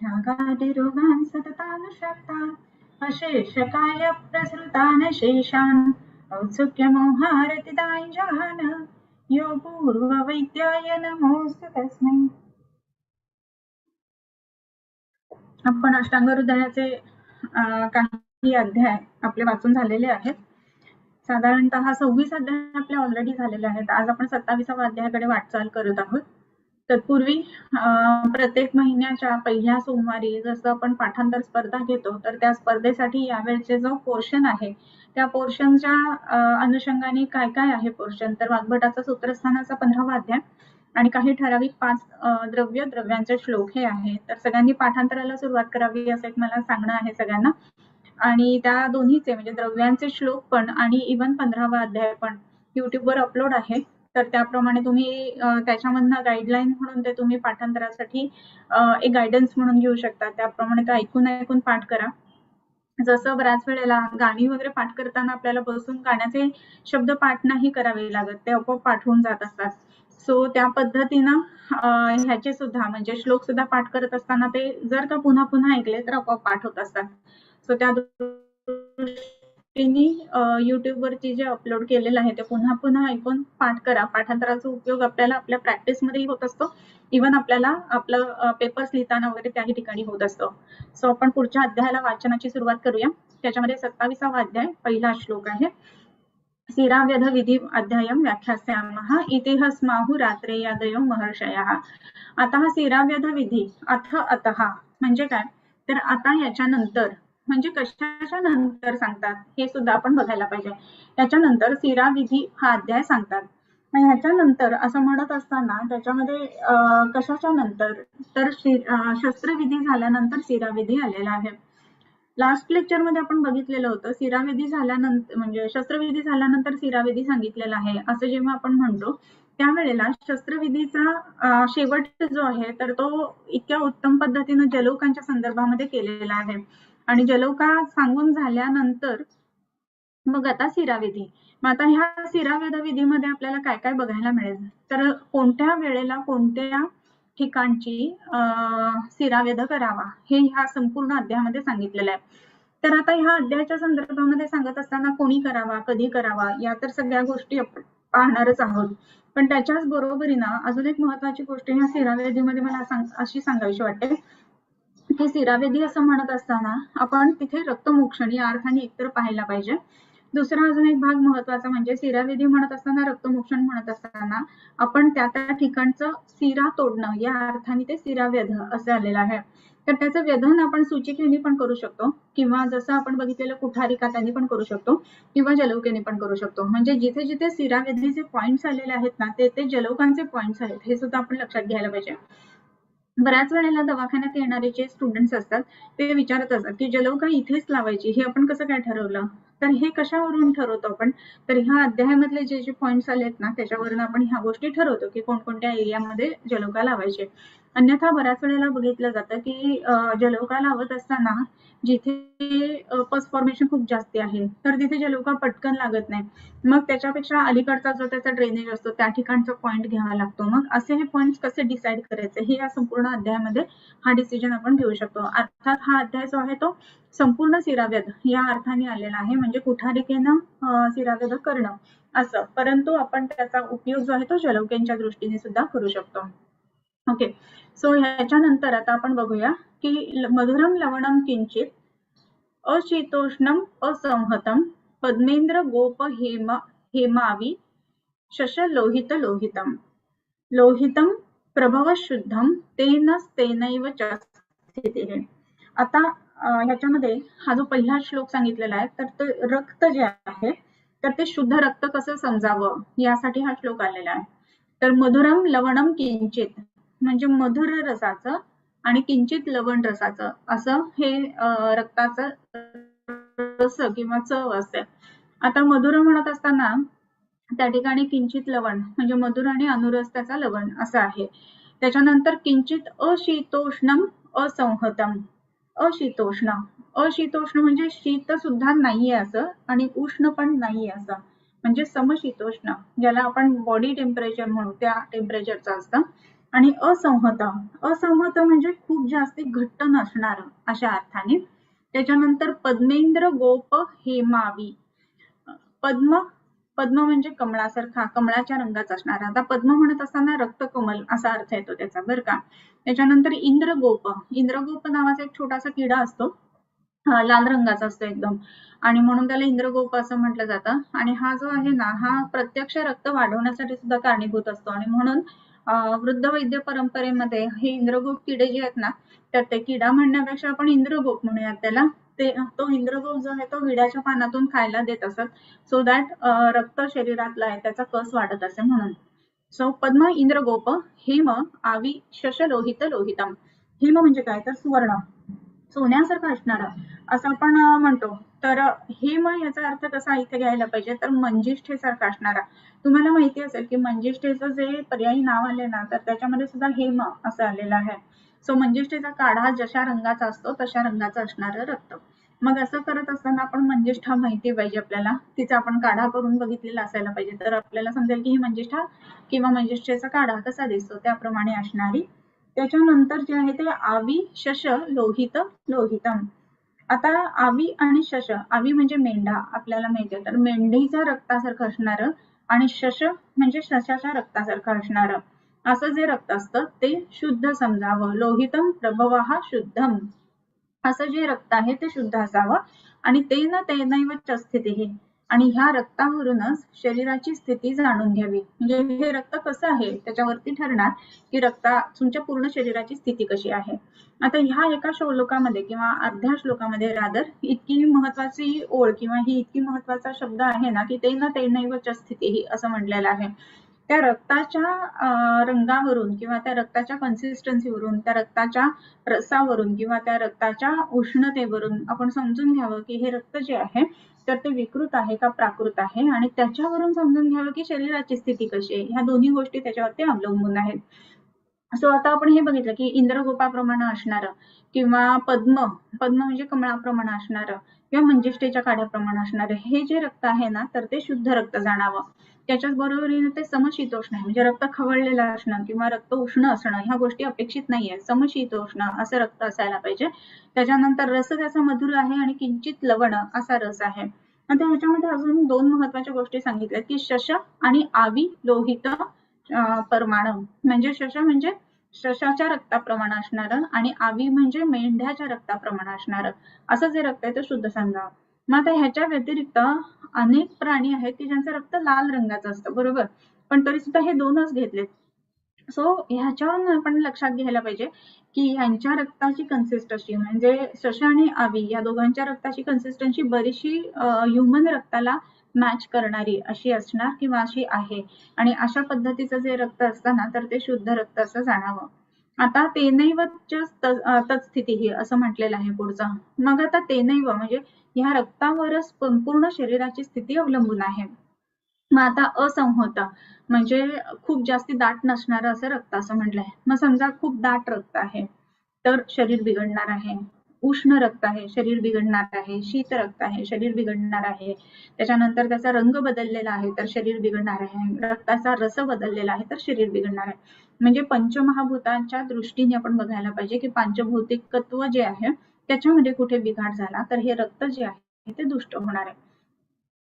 रागादिरोगान् सततानुषक्ता अशेषकाय प्रसृतान् शेषान् औत्सुक्यमोहारतिदाञ्जहान यो पूर्ववैद्याय नमोऽस्तु तस्मै. आपण अष्टांग हृदयाचे काही अध्याय आपले वाचून झालेले आहेत. साधारणतः 26 अध्याय आपले ऑलरेडी झालेले आहेत. आज आपण 27व्या अध्यायाकडे वाटचाल करत आहोत. तत्पूर्वी प्रत्येक महिन्याच्या पहिल्या सोमवारी जसं आपण पाठांतर स्पर्धा घेतो, तर त्या स्पर्धेसाठी यावेळचे जो पोर्शन आहे त्या पोर्शनच्या अनुषंगाने काय काय आहे पोर्शन, तर वाग्भटाचा सूत्रस्थानाचा 15वा अध्याय आणि काही ठराविक 5 द्रव्यांचे श्लोक हे आहे. तर सगळ्यांनी पाठांतराला सुरुवात करावी असं एक मला सांगणं आहे सगळ्यांना. आणि त्या दोन्हीचे म्हणजे द्रव्यांचे श्लोक पण आणि इव्हन 15वा अध्याय पण युट्यूबवर अपलोड आहे. तर त्याप्रमाणे तुम्ही त्याच्यामधनं गाईडलाईन म्हणून ते तुम्ही पाठांतरासाठी एक गायडन्स म्हणून घेऊ शकता. त्याप्रमाणे ते ऐकून ऐकून पाठ करा. जसं बऱ्याच वेळेला गाणी वगैरे पाठ करताना आपल्याला बसून गाण्याचे शब्द पाठ नाही करावे लागत, ते आपोआप पाठ होऊन जात असतात. सो त्या पद्धतीनं ह्याचे सुद्धा म्हणजे श्लोक सुद्धा पाठ करत असताना ते जर का पुन्हा पुन्हा ऐकले तर आपोआप पाठ होत असतात. सो त्या दृष्टीने युट्यूबवरती जे अपलोड केलेलं आहे ते पुन्हा पुन्हा ऐकून पाठ करा. पाठांतराचा उपयोग आपल्याला आपल्या प्रॅक्टिसमध्ये होत असतो, इव्हन आपल्याला आपलं पेपर्स लिहिताना वगैरे त्याही ठिकाणी होत असतो. सो आपण पुढच्या अध्यायाला वाचनाची सुरुवात करूया. त्याच्यामध्ये 27वा अध्याय पहिला श्लोक आहे. शिराव्यध विधी अध्यायम व्याख्यास्यामः इतिहस्माहु रात्रेयादयो महर्षयः. आता हा शिराव्यध विधी अतः म्हणजे काय, तर आता याच्यानंतर म्हणजे कशाच्या नंतर सांगतात हे सुद्धा आपण बघायला पाहिजे. त्याच्यानंतर शिराविधी हा अध्याय सांगतात. ह्याच्यानंतर असं म्हणत असताना त्याच्यामध्ये कशाच्या नंतर, तर शस्त्रविधी झाल्यानंतर शिराविधी आलेला आहे. लास्ट लेक्चर मध्ये आपण बघितलेलं होतं शिराविधी झाल्यानंतर म्हणजे शस्त्रविधी झाल्यानंतर शिराविधी सांगितलेला आहे असं जेव्हा आपण म्हणतो त्यावेळेला शस्त्रविधीचा शेवट जो आहे तर तो इतक्या उत्तम पद्धतीनं जलौकांच्या संदर्भामध्ये केलेला आहे. आणि जलौका सांगून झाल्यानंतर मग आता शिराविधी. मग आता ह्या शिरावेद विधीमध्ये आपल्याला काय काय बघायला मिळेल, तर कोणत्या वेळेला कोणत्या ठिकाणची शिरावेद करावा हे ह्या संपूर्ण अध्यायामध्ये सांगितलेलं आहे. तर आता ह्या अध्यायाच्या संदर्भामध्ये सांगत असताना कोणी करावा, कधी करावा या तर सगळ्या गोष्टी आपण पाहणारच आहोत. पण त्याच्याच बरोबरीनं अजून एक महत्वाची गोष्ट ह्या शिरावेदीमध्ये मला अशी सांगायची वाटते की शिरावेदी असं म्हणत असताना आपण तिथे रक्तमोक्षण या अर्थाने एकतर पाहायला पाहिजे. दुसरा अजून एक भाग महत्वाचा म्हणजे शिराविधी म्हणत असताना रक्तमोक्षण म्हणत असताना आपण त्या ठिकाणचं शिरा तोडणं या अर्थाने ते शिराव्यध असं आलेलं आहे. तर त्याचं व्यधन आपण सूचिकेने पण करू शकतो किंवा जसं आपण बघितलेलं कुठारिका त्यांनी पण करू शकतो किंवा जलौकेने पण करू शकतो. म्हणजे जिथे जिथे शिरावेदीचे पॉइंट्स आलेले आहेत ना ते जलौकांचे पॉइंट्स आहेत हे सुद्धा आपण लक्षात घ्यायला पाहिजे. बऱ्याच वेळेला दवाखान्यात येणारे जे स्टुडंट्स असतात ते विचारत असतात की जलौका इथेच लावायची, हे आपण कसं काय ठरवलं, तर हे कशावरून ठरवतो आपण, तर ह्या अध्यायामधले जे जे पॉइंट्स आलेत ना त्याच्यावरून आपण ह्या गोष्टी ठरवतो की कोणकोणत्या एरियामध्ये जलौका लावायचे. अन्यथा बऱ्याच वेळेला बघितलं जातं की जलौका लावत असताना जिथे पस फॉर्मेशन खूप जास्त आहे तर तिथे जलौका पटकन लागत नाही. मग त्याच्यापेक्षा अलीकडचा जो त्याचा ड्रेनेज असतो त्या ठिकाणचा पॉइंट घ्यावा लागतो. मग असे हे पॉइंट्स कसे डिसाईड करायचे हे या संपूर्ण अध्यायामध्ये हा डिसिजन आपण घेऊ शकतो. अर्थात हा अध्याय जो आहे तो संपूर्ण शिराव्यध या अर्थाने आलेला आहे, म्हणजे कुठारिकेनं शिराव्यध करणं असं, परंतु आपण त्याचा उपयोग जो आहे तो जलौकेंच्या दृष्टीने सुद्धा करू शकतो. ओके, सो ह्याच्यानंतर आता आपण बघूया की मधुरम लवणम किंचित अशीतोष्णम असंहतम पद्मेंद्र गोप हेमावी शशलोहित लोहितम लोहितम प्रभव शुद्धम तेनैव च स्थितिः. आता ह्याच्यामध्ये हा जो पहिला श्लोक सांगितलेला आहे तर ते रक्त जे आहे तर ते शुद्ध रक्त कसं समजावं यासाठी हा श्लोक आलेला आहे. तर मधुरम लवणम किंचित म्हणजे मधुर रसाचं आणि किंचित लवण रसाचं असं हे रक्ताचं रस किंवा चव असते. आता मधुर म्हणत असताना त्या ठिकाणी किंचित लवण म्हणजे मधुर आणि अनुरस्ताचा लवण असं आहे. त्याच्यानंतर किंचित अशीतोष्णम असंहतम. अशीतोष्ण अशीतोष्ण म्हणजे शीत सुद्धा नाहीये असं आणि उष्ण पण नाहीये असं, म्हणजे समशीतोष्ण ज्याला आपण बॉडी टेम्परेचर म्हणू त्या टेम्परेचरचं असतं. आणि असंहत, असंहत म्हणजे खूप जास्ती घट्ट नसणार अशा अर्थाने. त्याच्यानंतर पद्मेंद्र गोप हेमावी, पद्म, पद्म म्हणजे कमळासारखा, कमळाच्या रंगाचा असणारा. आता पद्म म्हणत असताना रक्तकमल असा अर्थ येतो त्याचा बरं का. त्याच्यानंतर इंद्रगोप, इंद्रगोप नावाचा एक छोटासा किडा असतो, लाल रंगाचा असतो एकदम, आणि म्हणून त्याला इंद्रगोप असं म्हटलं जातं. आणि हा जो आहे ना, हा प्रत्यक्ष रक्त वाढवण्यासाठी सुद्धा कारणीभूत असतो. आणि म्हणून वृद्ध वैद्य परंपरेमध्ये हे इंद्रगोप किडे जे आहेत ना, तर ते किडा म्हणण्यापेक्षा आपण इंद्रगोप म्हणूयात त्याला. ते तो इंद्रगोप जो आहे तो विड्याच्या पानातून खायला देत असत, सो दॅट रक्त शरीरातला आहे त्याचा कस वाढत असे म्हणून. सो पद्म, इंद्रगोप, हेम, आवी, शश लोहित लोहितम. हेम म्हणजे काय तर सुवर्ण, सोन्यासारखं असणारा असं आपण म्हणतो. तर हेम याचा अर्थ कसा इथे घ्यायला पाहिजे तर मंजिष्ठेसारखा असणारा. तुम्हाला माहिती असेल की मंजिष्ठेचं जे पर्यायी नाव आले ना, तर त्याच्यामध्ये सुद्धा हेम असं आलेलं आहे. सो मंजिष्ठेचा काढा जशा रंगाचा असतो तशा रंगाचं असणारं रक्त. मग असं करत असताना आपण मंजिष्ठा माहिती पाहिजे आपल्याला, तिचा आपण काढा करून बघितलेला असायला पाहिजे, तर आपल्याला समजेल की ही मंजिष्ठा किंवा मंजिष्ठेचा काढा कसा दिसतो त्याप्रमाणे असणारी. त्याच्यानंतर जे आहे ते आवी, शश, लोहित, लोहितम. आता आवी आणि शश, आवी म्हणजे मेंढा आपल्याला माहिती आहे, तर मेंढीच्या रक्तासारखं असणारं, आणि शश म्हणजे शशाच्या रक्तासारखं असणारं असं जे रक्त असतं ते शुद्ध समजावं. लोहितम प्रभवाहा शुद्धम, असं जे रक्त आहे ते शुद्ध असावं. आणि तेन तेनैव स्थिती, आणि ह्या रक्तावरूनच शरीराची स्थिती जाणून घ्यावी. म्हणजे हे रक्त कसं आहे त्याच्यावरती ठरणार की तुमच्या पूर्ण शरीराची स्थिती कशी आहे. आता ह्या एका श्लोकामध्ये किंवा अर्ध्या श्लोकामध्ये रादर इतकी महत्वाची ओळ किंवा ही इतकी महत्वाचा शब्द आहे ना की तेन तेनैव स्थिती असं म्हटलेलं आहे. त्या रक्ताच्या रंगावरून किंवा त्या रक्ताच्या कन्सिस्टन्सीवरून, त्या रक्ताच्या रसावरून किंवा त्या रक्ताच्या उष्णतेवरून आपण समजून घ्यावं की हे रक्त जे आहे तर ते विकृत आहे का प्राकृत आहे, आणि त्याच्यावरून समजून घ्यावं की शरीराची स्थिती कशी आहे. ह्या दोन्ही गोष्टी त्याच्यावरती अवलंबून आहेत. सो आता आपण हे बघितलं की इंद्रगोपाप्रमाणे असणारं किंवा पद्म, पद्म म्हणजे कमळाप्रमाणे असणारं किंवा मंजिष्ठेच्या काढ्याप्रमाणे असणारं हे जे रक्त आहे ना, तर ते शुद्ध रक्त जाणावं. त्याच्याच बरोबरीने ते समशीतोष्ण आहे, म्हणजे रक्त खवळलेलं असणं किंवा रक्त उष्ण असणं ह्या गोष्टी अपेक्षित नाहीये. समशीतोष्ण असं रक्त असायला पाहिजे. त्याच्यानंतर रस त्याचा मधुर आहे आणि किंचित लवण असा रस आहे. आता ह्याच्यामध्ये अजून दोन महत्वाच्या गोष्टी सांगितल्या की शश आणि आवी लोहित परमाणु, म्हणजे शश म्हणजे शशाच्या रक्ताप्रमाणे असणारं आणि आवी म्हणजे मेंढ्याच्या रक्ताप्रमाणे असणारं असं जे रक्त आहे ते शुद्ध समजावं. मग आता ह्याच्या व्यतिरिक्त अनेक प्राणी आहेत की ज्यांचं रक्त लाल रंगाचं असतं, बरोबर, पण तरी सुद्धा हे दोनच घेतलेत. सो ह्याच्यावरून आपण लक्षात घ्यायला पाहिजे की ह्यांच्या रक्ताची कन्सिस्टन्सी म्हणजे शश आणि आवी या दोघांच्या रक्ताची कन्सिस्टन्सी बरीचशी ह्युमन रक्ताला मॅच करणारी अशी असणार किंवा अशी आहे, आणि अशा पद्धतीचं जे रक्त असतं ना तर ते शुद्ध रक्त असं जाणावं. आता तेनैव तत्स्थिती ही असं म्हटलेलं आहे पुढचं. मग आता तेनैव म्हणजे ह्या रक्तावरच संपूर्ण शरीराची स्थिती अवलंबून आहे. मग आता असंहत म्हणजे खूप जास्ती दाट नसणारं असं रक्त असं म्हटलंय. मग समजा खूप दाट रक्त आहे तर शरीर बिघडणार आहे. उष्ण रक्त आहे शरीर बिघडणार आहे. शीत रक्त आहे शरीर बिघडणार आहे. त्याच्यानंतर त्याचा रंग बदललेला आहे तर शरीर बिघडणार आहे. रक्ताचा रस बदललेला आहे तर शरीर बिघडणार आहे. म्हणजे पंचमहाभूतांच्या दृष्टीने आपण बघायला पाहिजे की पांचभौतिकत्व जे आहे त्याच्यामध्ये कुठे बिघाड झाला तर हे रक्त जे आहे ते दुष्ट होणार आहे.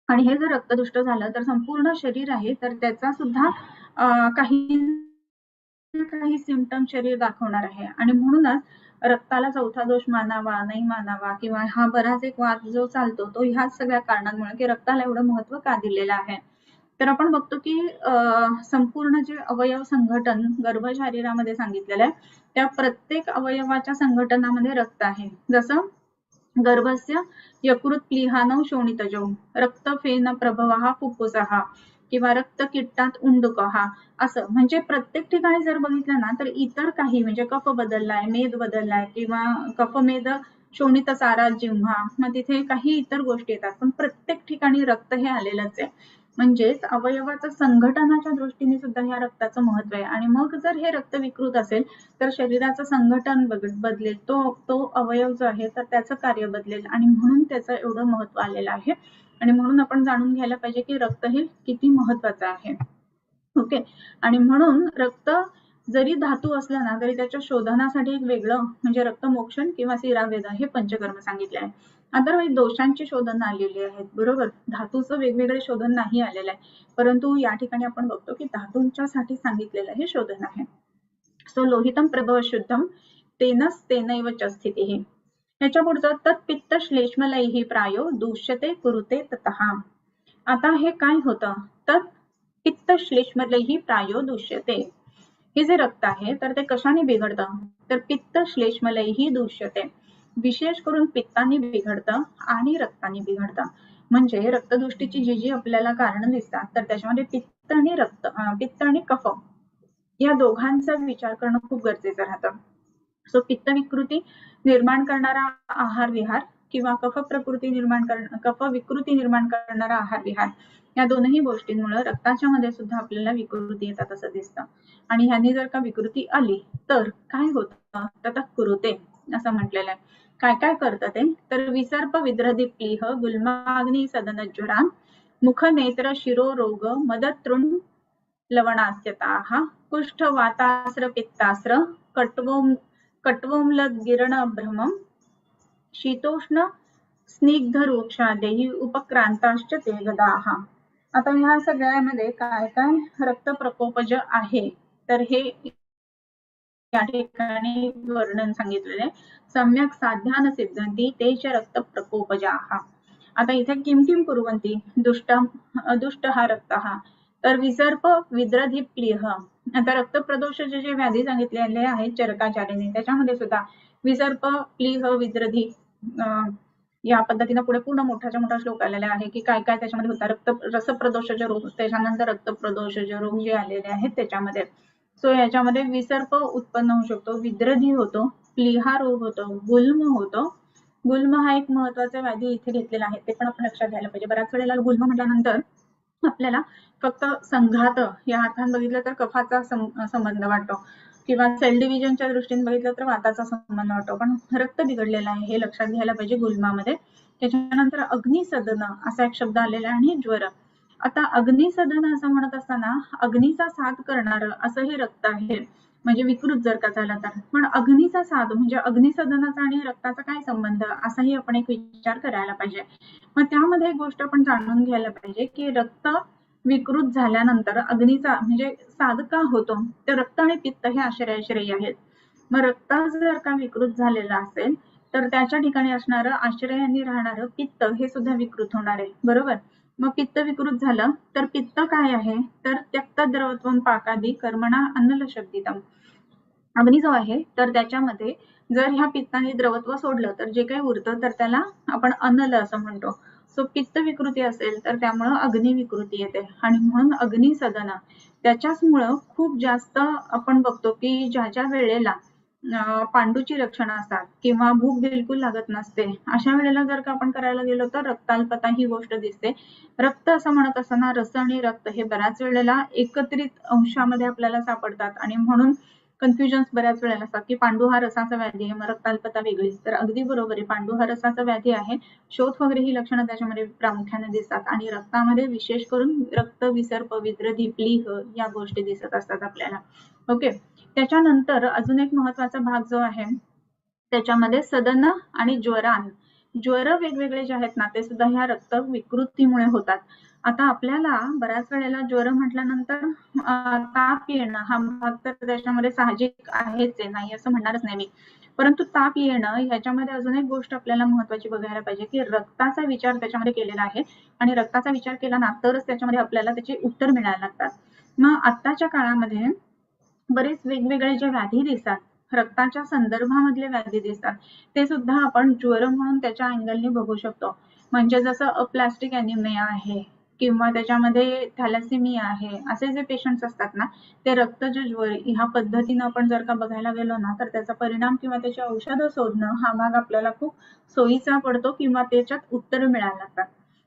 आणि हे जर रक्तदुष्ट झालं तर संपूर्ण शरीर आहे तर त्याचा सुद्धा काही काही सिम्पटम शरीर दाखवणार आहे. आणि म्हणूनच रक्ताला चौथा दोष मानावा नाही मानावा किंवा हा बराच एक वाद जो चालतो तो ह्याच सगळ्या कारणांमुळे की रक्ताला एवढं महत्व का दिलेलं आहे. तर आपण बघतो की संपूर्ण जे अवयव संघटन गर्भ शरीरामध्ये सांगितलेलं आहे त्या प्रत्येक अवयवाच्या संघटनामध्ये रक्त आहे. जसं गर्भस्य यकृत प्लीहानव शोणितजो, रक्त फेन प्रभवः फुफ्फुसः किंवा रक्त किट्टात उंडुकः, असं म्हणजे प्रत्येक ठिकाणी जर बघितलं ना तर इतर काही म्हणजे कफ बदललाय, मेद बदललाय किंवा कफमेद शोणित सारा जिव्हा, मग तिथे काही इतर गोष्टी येतात पण प्रत्येक ठिकाणी रक्त हे आलेलंच आहे. म्हणजेच अवयवाचं संघटनाच्या दृष्टीने सुद्धा ह्या रक्ताचं महत्व आहे. आणि मग जर हे रक्त विकृत असेल तर शरीराचं संघटन बदलेल, तो अवयव जो आहे तर त्याचं कार्य बदलेल, आणि म्हणून त्याचं एवढं महत्व आलेलं आहे. आणि म्हणून आपण जाणून घ्यायला पाहिजे की रक्त हे किती महत्वाचं आहे. ओके. आणि म्हणून रक्त जरी धातू असला ना तरी त्याच्या शोधनासाठी एक वेगळं म्हणजे रक्तमोक्षण किंवा शिरावेदन हे पंचकर्म सांगितले आहे. अदरवाईज दोषांची शोधन आलेली आहेत, बरोबर. धातूचं वेगवेगळे शोधन नाही आलेलं आहे, परंतु या ठिकाणी आपण बघतो की धातूंच्या साठी सांगितलेलं हे शोधन आहे. सो लोहितम प्रभव शुद्धम तेनस तेनैव च स्थितिः. ह्याच्या पुढचं तत्पित्त श्लेष्मलैः प्रायो दूष्यते कुरुते ततः. आता हे काय होतं, तत् पित्त श्लेष्मलैः प्रायो दूष्यते. हे जे रक्त आहे तर ते कशाने बिघडतं, तर पित्त श्लेष्मलैः दूष्यते. विशेष करून पित्ताने बिघडतं आणि रक्ताने बिघडतं. म्हणजे रक्तदृष्टीची जी आपल्याला कारण दिसतात तर त्याच्यामध्ये पित्त आणि पित्त आणि कफ या दोघांचा विचार करणं खूप गरजेचं राहतं. सो पित्त विकृती निर्माण करणारा आहार विहार किंवा कफ विकृती निर्माण करणारा आहार विहार या दोनही गोष्टींमुळे रक्ताच्या मध्ये सुद्धा आपल्याला विकृती येतात असं दिसतं. आणि ह्यांनी जर का विकृती आली तर काय होतं, ततः कुरुते असं म्हटलेलं आहे. काय काय करतं ते, तर विसर्प विद्रधी प्लीह गुल्माग्नी सदनज्वरा मुख नेत्र शिरो रोग मदतृण लवणास्यताः कुष्ठ वातास्र पित्तास्र कट्वोम्लगिरणभ्रमं शीतोष्ण स्निग्धरूक्षादेहि उपक्रांताश्च ते गदाः. आता ह्या सगळ्यामध्ये काय काय रक्त प्रकोपज आहे तर हे या ठिकाणी वर्णन सांगितलेले. सम्यक साध्यान सिद्धंती ते च रक्त प्रकोपजाः. आता इथे किम किम कुर्वन्ति दुष्ट हा रक्त हा, तर विसर्प विद्रधी प्लीह. आता रक्तप्रदोष जे व्याधी सांगितलेले आहेत चरकाचार्याने त्याच्यामध्ये सुद्धा विसर्प प्लीह विद्रधी या पद्धतीने पुढे पूर्ण मोठाच्या मोठा श्लोक आलेला आहे की काय काय त्याच्यामध्ये होता. रसप्रदोषाचे रोग, त्याच्यानंतर रक्तप्रदोषाचे रोग जे आलेले आहेत त्याच्यामध्ये. सो याच्यामध्ये विसर्प उत्पन्न होऊ शकतो, विद्रधी होतो, प्लीहा रोग होतो, गुल्म होतो. गुल्म हा एक महत्वाचा व्याधी इथे घेतलेला आहे, ते पण आपण लक्षात घ्यायला पाहिजे. बऱ्याच वेळेला गुल्म म्हटल्यानंतर आपल्याला फक्त संघात या अर्थाने बघितलं तर कफाचा संबंध वाटतो किंवा सेल डिव्हिजनच्या दृष्टीने बघितलं तर वाताचा संबंध वाटतो, पण रक्त बिघडलेलं आहे हे लक्षात घ्यायला पाहिजे गुल्मामध्ये. त्याच्यानंतर अग्निसदन असा एक शब्द आलेला आहे आणि ज्वर. आता अग्निसदन असं म्हणत असताना अग्नीचा साथ करणारं असं हे रक्त आहे, म्हणजे विकृत जर का झाला तर. पण अग्नीचा साथ म्हणजे अग्निसदनाचा आणि रक्ताचा काय संबंध असाही आपण एक विचार करायला पाहिजे. मग त्यामध्ये एक गोष्ट आपण जाणून घ्यायला पाहिजे की रक्त विकृत झाल्यानंतर अग्नीचा म्हणजे साध का होतो, तर रक्त आणि पित्त हे आश्रयाश्रयी आहेत. मग रक्त जर का विकृत झालेला असेल तर त्याच्या ठिकाणी असणारं आश्रयाने राहणारं पित्त हे सुद्धा विकृत होणार आहे, बरोबर. मग पित्त विकृत झालं तर पित्त काय आहे, तर त्यक्त द्रवत्वम पाकादी कर्मणा अन्नल शब्दितम. अग्नी जो आहे तर त्याच्यामध्ये जर ह्या पित्ताने द्रवत्व सोडलं तर जे काही उरतं तर त्याला आपण अनल असं म्हणतो. सो पित्त विकृती असेल तर त्यामुळं अग्नी विकृती येते आणि म्हणून अग्नी सदन त्याच्याचमुळं खूप जास्त आपण बघतो की ज्या ज्या वेळेला पांडूची लक्षणं असतात किंवा भूक बिलकुल लागत नसते अशा वेळेला जर का आपण करायला गेलो तर रक्ताल्पता ही गोष्ट दिसते. रक्त असं म्हणत असताना रस आणि रक्त हे बऱ्याच वेळेला एकत्रित अंशामध्ये आपल्याला सापडतात आणि म्हणून कन्फ्युजन्स बऱ्याच वेळेला असतात की पांडू हा रसाचा व्याधी आहे मग रक्ताल्पता वेगळी. तर अगदी बरोबर आहे, पांडू हा रसाचा व्याधी आहे. शोथ वगैरे ही लक्षणं त्याच्यामध्ये प्रामुख्याने दिसतात आणि रक्तामध्ये विशेष करून रक्त विसर्प विद्रधी प्लीह या गोष्टी दिसत असतात आपल्याला. ओके, त्याच्यानंतर अजून एक महत्वाचा भाग जो आहे त्याच्यामध्ये सदन आणि ज्वरान. ज्वर वेगवेगळे जे आहेत ना ते सुद्धा ह्या रक्त विकृतीमुळे होतात. आता आपल्याला बऱ्याच वेळेला ज्वर म्हटल्यानंतर ताप येणं हा भाग तर त्याच्यामध्ये साहजिक आहेच आहे, नाही असं म्हणणारच नाही मी. परंतु ताप येणं ह्याच्यामध्ये अजून एक गोष्ट आपल्याला महत्वाची बघायला पाहिजे की रक्ताचा विचार त्याच्यामध्ये केलेला आहे आणि रक्ताचा विचार केला ना तरच त्याच्यामध्ये आपल्याला त्याचे उत्तर मिळायला लागतात. मग आत्ताच्या काळामध्ये बरेच वेगवेगळे जे व्याधी दिसतात रक्ताच्या संदर्भामधले व्याधी दिसतात ते सुद्धा आपण ज्वर म्हणून त्याच्या अँगलने बघू शकतो. म्हणजे जसं अप्लास्टिक ॲनिमिया आहे किंवा त्याच्यामध्ये थॅलेसेमिया आहे, असे जे पेशंट्स असतात ना ते रक्तज ज्वर ह्या पद्धतीनं आपण जर का बघायला गेलो ना तर त्याचा परिणाम किंवा त्याची औषधं शोधणं हा भाग आपल्याला खूप सोयीचा पडतो किंवा त्याच्यात उत्तर मिळायला लागतात.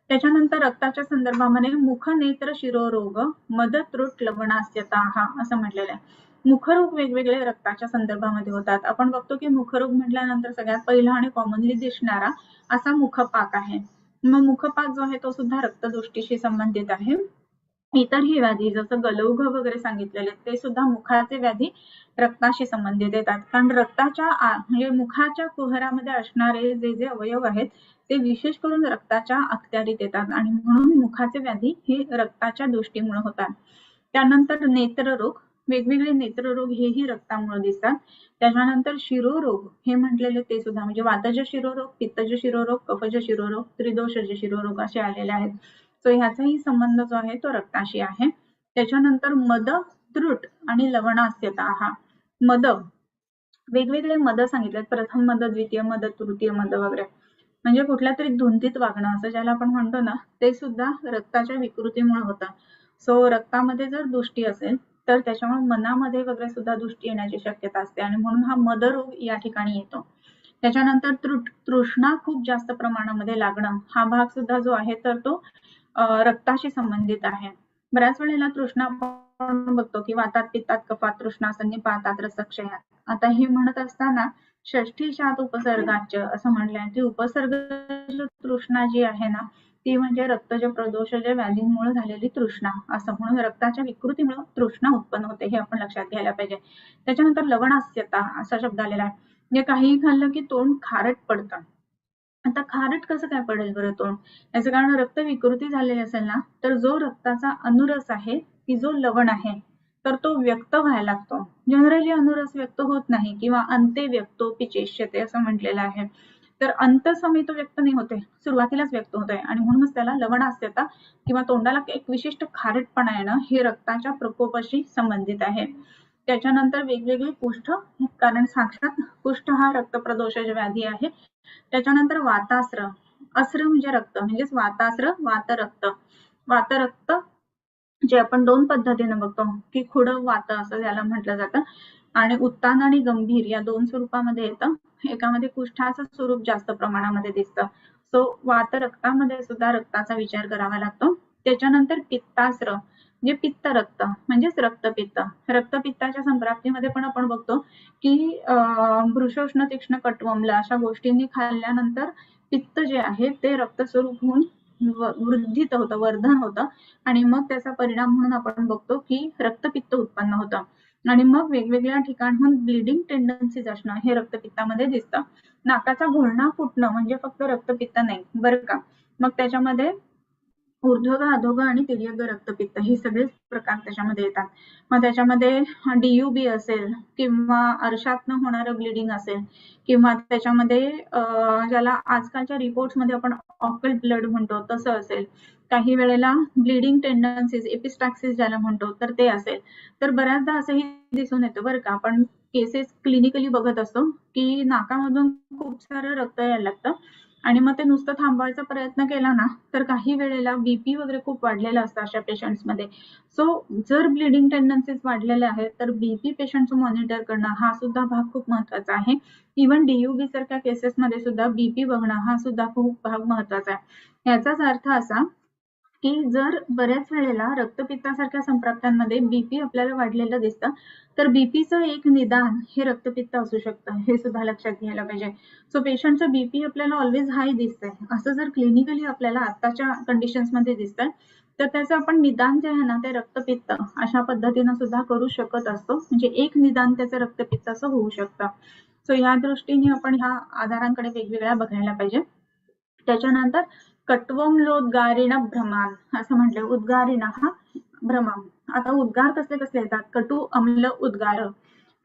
त्याच्यानंतर रक्ताच्या संदर्भामध्ये मुख नेत्र शिरोरोग मदतृट लवणास्यता असं म्हटलेलं आहे. मुखरोग वेगवेगळे रक्ताच्या संदर्भामध्ये होतात. आपण बघतो की मुखरोग म्हटल्यानंतर सगळ्यात पहिला आणि कॉमनली दिसणारा असा मुखपाक आहे. मग मुखपाक जो आहे तो सुद्धा रक्तदृष्टीशी संबंधित आहे. इतरही व्याधी जसं गलौघ वगैरे सांगितलेले ते सुद्धा मुखाचे व्याधी रक्ताशी संबंधित येतात. कारण रक्ताच्या म्हणजे मुखाच्या कुहरामध्ये असणारे जे अवयव आहेत ते विशेष करून रक्ताच्या अखत्यारीत येतात आणि म्हणून मुखाचे व्याधी हे रक्ताच्या दृष्टीमुळे होतात. त्यानंतर नेत्ररोग, वेगवेगळे नेत्ररोग हेही रक्तामुळे दिसतात. त्याच्यानंतर शिरोरोग हे म्हटलेले ते सुद्धा म्हणजे वातज शिरोरोग, पित्तज शिरोरोग, कफज शिरोरोग, त्रिदोषज शिरोरोग असे आलेले आहेत. सो ह्याचाही संबंध जो आहे तो रक्ताशी आहे. त्याच्यानंतर मद, त्रुट आणि लवणास्यता. हा मद, वेगवेगळे मद सांगितलेत, प्रथम मद, द्वितीय मद, तृतीय मद वगैरे, म्हणजे कुठल्या तरी धुंदीत वागणं असं ज्याला आपण म्हणतो ना, ते सुद्धा रक्ताच्या विकृतीमुळे होतं. सो रक्तामध्ये जर दुष्टी असेल तर त्याच्यामुळे मनामध्ये वगैरे सुद्धा दुष्टी येण्याची शक्यता असते आणि म्हणून हा मदरोग या ठिकाणी येतो. त्याच्यानंतर तृष्णा खूप जास्त प्रमाणामध्ये लागणं हा भाग सुद्धा जो आहे तर तो रक्ताशी संबंधित आहे. बऱ्याच वेळेला तृष्णा आपण बघतो की वातात, पित्तात, कफात तृष्णा, सन्निपातात, रसक्षयात. आता हे म्हणत असताना षष्ठीशात उपसर्गाच्य असं म्हटलंय की उपसर्ग तृष्णा जी आहे ना ती म्हणजे रक्तज प्रदोषज व्याधींमुळे झालेली तृष्णा असं, म्हणून रक्ताच्या विकृतीमुळे तृष्णा उत्पन्न होते हे आपण लक्षात घ्यायला पाहिजे. त्याच्यानंतर लवणास्यता असा शब्द आलेला आहे, म्हणजे काहीही खाल्लं की तोंड खारट पडतं. आता खारट कसं काय पडेल बरं तोंड? याचं कारण रक्त विकृती झालेली असेल ना तर जो रक्ताचा अनुरस आहे की जो लवण आहे तर तो व्यक्त व्हायला लागतो. जनरली अनुरस व्यक्त होत नाही किंवा अंते व्यक्तोपि चेष्यते असं म्हटलेलं आहे. तर अंतसमयी तो व्यक्त नाही होते, सुरुवातीलाच व्यक्त होत आहे आणि म्हणूनच त्याला लवणास्यता किंवा तोंडाला एक विशिष्ट खारटपणा येणं हे रक्ताच्या प्रकोपाशी संबंधित आहे. त्याच्यानंतर वेगवेगळे कुष्ठ, कारण साक्षात कुष्ठ हा रक्तप्रदोषज व्याधी आहे. त्याच्यानंतर वातास्र, अस्र म्हणजे रक्त म्हणजेच वातास्र, वातरक्त. वातरक्त जे आपण दोन पद्धतीने बघतो की खुड वात असं त्याला म्हटलं जातं आणि उत्तान आणि गंभीर या दोन स्वरूपामध्ये येतं. एकामध्ये कुष्ठाचं स्वरूप जास्त प्रमाणामध्ये दिसतं. सो वातरक्तामध्ये सुद्धा रक्ताचा विचार करावा लागतो. त्याच्यानंतर पित्तास्र म्हणजे पित्त रक्त म्हणजेच रक्तपित्त. रक्तपित्ताच्या संप्राप्तीमध्ये पण आपण बघतो की भृशोष्ण, तीक्ष्ण, कट्वमला अशा गोष्टींनी खाल्ल्यानंतर पित्त जे आहे ते रक्तस्वरूप होऊन वृद्धित होतं, वर्धन होतं आणि मग त्याचा परिणाम म्हणून आपण बघतो की रक्तपित्त उत्पन्न होतं आणि मग वेगवेगळ्या ठिकाणहून ब्लिडिंग टेंडन्सीज असणं हे रक्तपित्तामध्ये दिसतं. नाकाचा घोळणा फुटणं म्हणजे फक्त रक्तपित्त नाही बरं का. मग त्याच्यामध्ये ऊर्ध्वग, अधोग आणि तिर्यग रक्तपित्त हे सगळेच प्रकार त्याच्यामध्ये येतात. मग त्याच्यामध्ये DUB असेल किंवा अर्शातनं होणारं ब्लिडिंग असेल किंवा त्याच्यामध्ये ज्याला आजकालच्या रिपोर्ट्समध्ये आपण ऑकल्ट ब्लड म्हणतो तसं असेल, काही वेळेला ब्लिडिंग टेंडन्सीज, एपिस्टॅक्सिस ज्याला म्हणतो तर ते असेल, तर बऱ्याचदा असंही दिसून येतं बरं का. आपण केसेस क्लिनिकली बघत असतो की नाकामधून खूप सारं रक्त यायला लागतं आणि मग ते नुसतं थांबवायचा प्रयत्न केला ना तर काही वेळेला बीपी वगैरे खूप वाढलेला असतं अशा पेशंट्समध्ये. सो जर ब्लिडिंग टेंडन्सीज वाढलेल्या आहेत तर बीपी पेशंटचं मॉनिटर करणं हा सुद्धा भाग खूप महत्वाचा आहे. इव्हन DUB सारख्या केसेसमध्ये सुद्धा बीपी बघणं हा सुद्धा खूप भाग महत्वाचा आहे. याचाच अर्थ असा की जर बऱ्याच वेळेला रक्तपित्तासारख्या संप्राप्तांमध्ये बीपी आपल्याला वाढलेलं दिसतं तर बीपीचं एक निदान हे रक्तपित्त असू शकतं, हे सुद्धा लक्षात घ्यायला पाहिजे. सो पेशंटचं बीपी आपल्याला ऑलवेज हाय दिसतंय असं जर क्लिनिकली आपल्याला आताच्या कंडिशन्समध्ये दिसतंय तर त्याचं आपण निदान जे आहे ना ते रक्तपित्त अशा पद्धतीनं सुद्धा करू शकत असतो, म्हणजे एक निदान त्याचं रक्तपित्त असं होऊ शकतं. सो या दृष्टीने आपण ह्या आधारांकडे वेगवेगळ्या बघायला पाहिजे. त्याच्यानंतर कट्वमलोद्गारिण भ्रमान असं म्हटलंय, उद्गारिण हा भ्रमम. आता उद्गार कसले कसले येतात, कटू, अम्ल उद्गार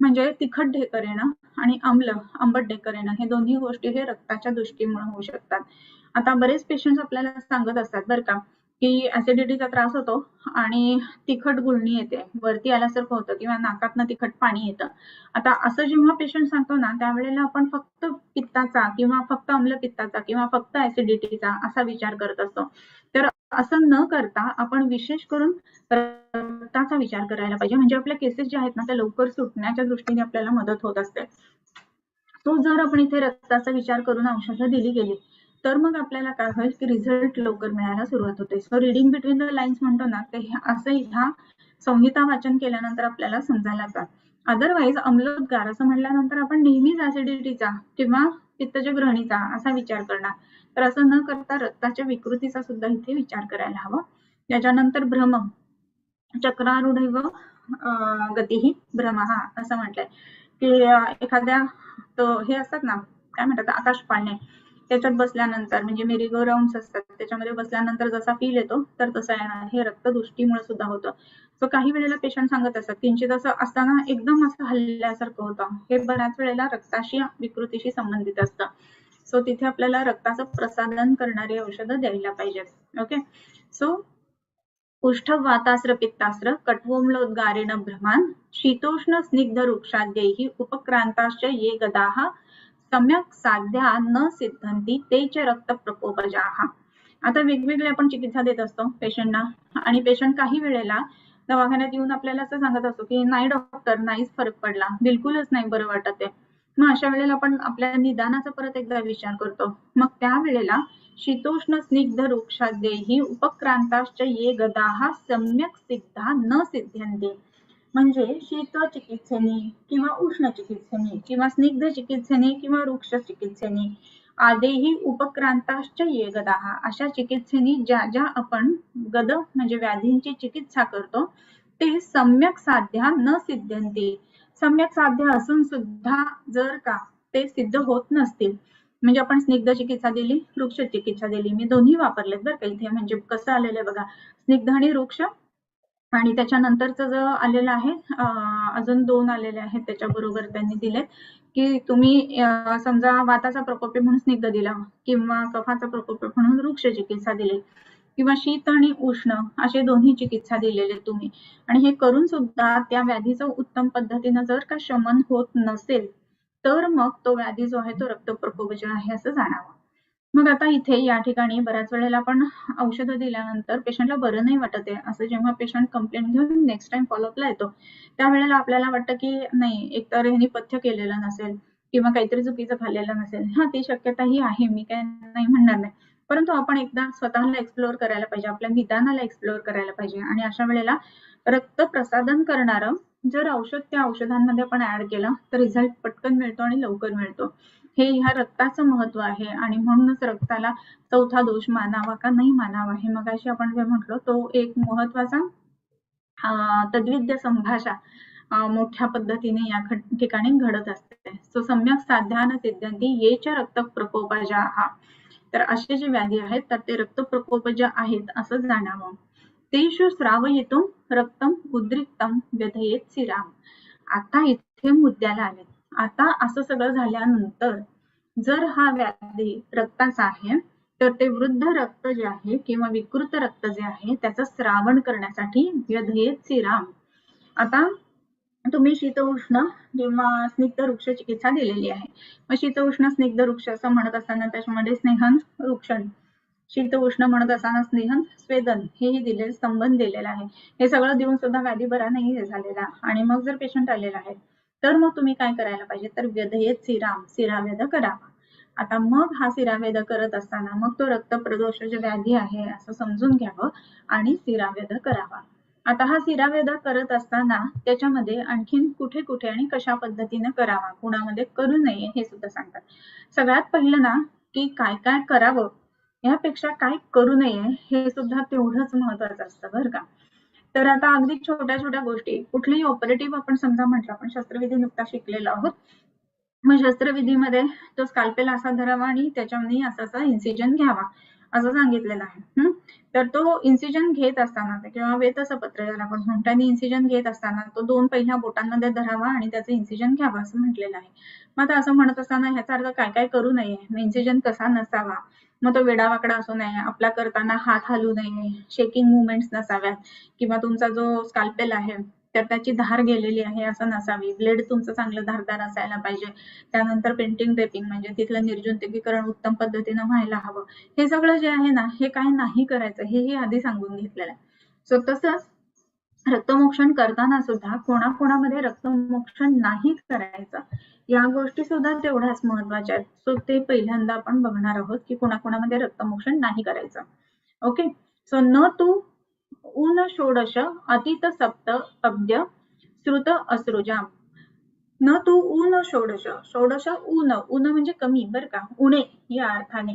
म्हणजे तिखट ढेकर येणं आणि अम्ल, आंबट ढेकर येणं हे दोन्ही गोष्टी हे रक्ताच्या दृष्टीमुळे होऊ शकतात. आता बरेच पेशंट्स आपल्याला सांगत असतात बरं का की ऍसिडिटीचा त्रास होतो आणि तिखट गुळणी येते, वरती आल्यासारखं होतं किंवा नाकातनं तिखट पाणी येतं. आता असं जेव्हा पेशंट सांगतो ना त्यावेळेला आपण फक्त पित्ताचा किंवा फक्त अम्लपित्ताचा किंवा फक्त ऍसिडिटीचा असा विचार करत असतो. तर असं न करता आपण विशेष करून रक्ताचा विचार करायला पाहिजे, म्हणजे आपल्या केसेस ज्या आहेत ना त्या लवकर सुटण्याच्या दृष्टीने आपल्याला मदत होत असते. तो जर आपण इथे रक्ताचा विचार करून औषधं दिली गेली तर मग आपल्याला काय होईल की रिझल्ट लवकर मिळायला सुरुवात होते. So reading between the lines म्हणतो ना ते असं ह्या संहिता वाचन केल्यानंतर आपल्याला समजायला लागतात. अदरवाईज अम्लोद्गार असं म्हटल्यानंतर आपण नेहमीच ऍसिडिटीचा किंवा पित्तज ग्रहणीचा असा विचार करणार, तर असं न करता रक्ताच्या विकृतीचा सुद्धा इथे विचार करायला हवा. त्याच्यानंतर भ्रम, चक्रारूढैव गतिः भ्रमः असं म्हटलंय की एखाद्या हे असतात ना, काय म्हणतात, आकाश पाळणे, त्याच्यात बसल्यानंतर म्हणजे मेरी गो राऊंड्स असतात, त्याच्यामध्ये बसल्यानंतर जसा फील येतो तर तसा येणार. हे रक्तदृष्टीमुळे सुद्धा होतं. सो काही वेळेला पेशंट सांगत असतात किंचित असं असताना एकदम असं हल्ल्यासारखं होतं. हे बऱ्याच वेळेला रक्ताशी विकृतीशी संबंधित असतं. सो तिथे आपल्याला रक्ताचं प्रसादन करणारी औषधं द्यायला पाहिजेत. ओके. सो उष्ठवातास्र पित्तास्र कट्वोम्लोद्गारेण भ्रमान् शीतोष्ण स्निग्ध वृक्षाद्यैः उपक्रांताश्च ये गदाः सम्यक साध्या न सिद्धन्ति ते च रक्तप्रकोपजाः. आता वेगवेगळे आपण चिकित्सा देत असतो पेशंटना आणि पेशंट काही वेळेला दवाखान्यात येऊन आपल्याला असं सांगत असतो की नाही डॉक्टर, नाहीच फरक पडला, बिलकुलच नाही बरं वाटत आहे. मग अशा वेळेला आपण आपल्या निदानाचा परत एकदा विचार करतो. मग त्यावेळेला शीतोष्ण स्निग्ध वृक्षाद्यैः उपक्रांताश्च ये गदाः सम्यक सिद्धा न सिद्ध्यन्ते. म्हणजे शीत चिकित्सेने किंवा उष्ण चिकित्सेने किंवा स्निग्ध चिकित्सेने किंवा वृक्ष चिकित्सेने आदेही उपक्रांताश्च ये गदाः, अशा चिकित्सेने ज्या ज्या आपण गद म्हणजे व्याधींची चिकित्सा करतो ते सम्यक साध्या न सिद्ध्यन्ते. सम्यक साध्य असून सुद्धा जर का ते सिद्ध होत नसतील, म्हणजे आपण स्निग्ध चिकित्सा दिली, वृक्ष चिकित्सा दिली, मी दोन्ही वापरलेत बरं का इथे. म्हणजे कसं आलेलं आहे बघा, स्निग्ध आणि वृक्ष, आणि त्याच्यानंतरचं जो आलेलं आहे अजून 2 आलेले आहेत त्याच्याबरोबर त्यांनी दिलेत की तुम्ही समजा वाताचा प्रकोप म्हणून स्निग्ध दिला किंवा कफाचा प्रकोप म्हणून वृक्ष चिकित्सा दिली किंवा शीत आणि उष्ण असे दोन्ही चिकित्सा दिलेले तुम्ही, आणि हे करून सुद्धा त्या व्याधीचं उत्तम पद्धतीनं जर का शमन होत नसेल तर मग तो व्याधी जो आहे तो रक्तप्रकोपज आहे असं जाणावं. मग आता इथे या ठिकाणी बऱ्याच वेळेला आपण औषधं दिल्यानंतर पेशंटला बरं नाही वाटत आहे, असं जेव्हा पेशंट कंप्लेंट घेऊन नेक्स्ट टाइम फॉलोअपला येतो त्यावेळेला आपल्याला वाटतं की नाही, एकतर ह्यांनी पथ्य केलेलं नसेल किंवा काहीतरी चुकीचं खाल्लेलं नसेल. हा, ती शक्यताही आहे, मी काय नाही म्हणणार नाही, परंतु आपण एकदा स्वतःला एक्सप्लोअर करायला पाहिजे, आपल्या निदानाला एक्सप्लोअर करायला पाहिजे. आणि अशा वेळेला रक्त प्रसादन करणारं जर औषध त्या औषधांमध्ये आपण ऍड केलं तर रिझल्ट पटकन मिळतो आणि लवकर मिळतो. हे ह्या रक्ताचं महत्व आहे आणि म्हणूनच रक्ताला चौथा दोष मानावा का नाही मानावा हे मगाशी आपण जे म्हटलो तो एक महत्वाचा तद्विद्य संभाषा मोठ्या पद्धतीने या ठिकाणी घडत असते. सो सम्यक साध्यान सिद्ध्यन्ति ये च रक्त प्रकोपजाः. तर असे जे व्याधी आहेत तर ते रक्त प्रकोपज आहेत असं जाणावं. तेषु श्रावयितुं रक्तम उद्रिक्तम व्यथयेत शिराम. आता इथे मुद्द्याला आले. आता असं सगळं झाल्यानंतर जर हा व्याधी रक्ताचा आहे तर ते वृद्ध रक्त जे आहे किंवा विकृत रक्त जे आहे त्याचं श्रावण करण्यासाठी व्यथयेत शिराम. आता तुम्ही शीत उष्ण किंवा स्निग्ध वृक्ष चिकित्सा दिलेली आहे. मग शीत उष्ण स्निग्ध वृक्ष असं म्हणत असताना त्याच्यामध्ये स्नेहन, वृक्षण, शीत उष्ण म्हणत असताना स्नेहन, स्वेदन हेही दिले, संबंध दिलेला आहे. हे सगळं देऊन सुद्धा व्याधी बरा नाही झालेला आणि मग जर पेशंट आलेला आहे तर मग तुम्ही काय करायला पाहिजे तर व्यथयेत शिराम, शिरावेद करावा. आता मग हा शिरावेद करत असताना मग तो रक्त प्रदोष व्याधी आहे असं समजून घ्यावं आणि शिरावेद करावा. आता हा शिरावेद करत असताना त्याच्यामध्ये आणखीन कुठे कुठे आणि कशा पद्धतीने करावा, कुणामध्ये करू नये हे सुद्धा सांगतात. सगळ्यात पहिलं ना की काय काय करावं यापेक्षा काय करू नये हे सुद्धा तेवढंच महत्वाचं असतं बरं का. तर आता अगदी छोट्या छोट्या गोष्टी, कुठलीही ऑपरेटिव्ह आपण समजा म्हटलं, आपण शस्त्रविधी नुकता शिकलेलो आहोत, मग शस्त्रविधीमध्ये तो स्काल्पेल असा धरावा आणि त्याच्यामध्ये असा इन्सिजन घ्यावा असं सांगितलेलं आहे. तर तो इन्सिजन घेत असताना किंवा वेतसपत्र ज्याला आपण म्हणतो आणि इन्सिजन घेत असताना तो 2 पहिल्या बोटांमध्ये धरावा आणि त्याचं इन्सिजन घ्यावा असं म्हटलेलं आहे. मग आता असं म्हणत असताना ह्याचा अर्थ काय काय करू नये, इन्सिजन कसा नसावा, मग तो वेडावाकडा असू नये, आपला करताना हात हलू नये, शेकिंग मुवमेंट्स नसाव्यात किंवा तुमचा जो स्काल्पेल आहे तर त्याची धार गेलेली आहे असं नसावी, ब्लेड तुमचं चांगलं धारदार असायला पाहिजे. त्यानंतर पेंटिंग ड्रेपिंग म्हणजे तिथलं निर्जंतुकीकरण उत्तम पद्धतीनं व्हायला हवं. हे सगळं जे आहे ना हे काय नाही करायचं हेही आधी सांगून घेतलेलं आहे. सो तसंच रक्तमोक्षण करताना सुद्धा कोणाकोणामध्ये रक्तमोक्षण नाही करायचं या गोष्टी सुद्धा तेवढ्याच महत्वाच्या आहेत. सो ते पहिल्यांदा आपण बघणार आहोत की कोणाकोणामध्ये रक्तमोक्षण नाही करायचं. ओके. सो न तू ऊन षोडश अतीत सप्त अब्द्य श्रुत असृजाम. न तू ऊन षोडश, षोडश ऊन, ऊन म्हणजे कमी बरं का, उणे या अर्थाने.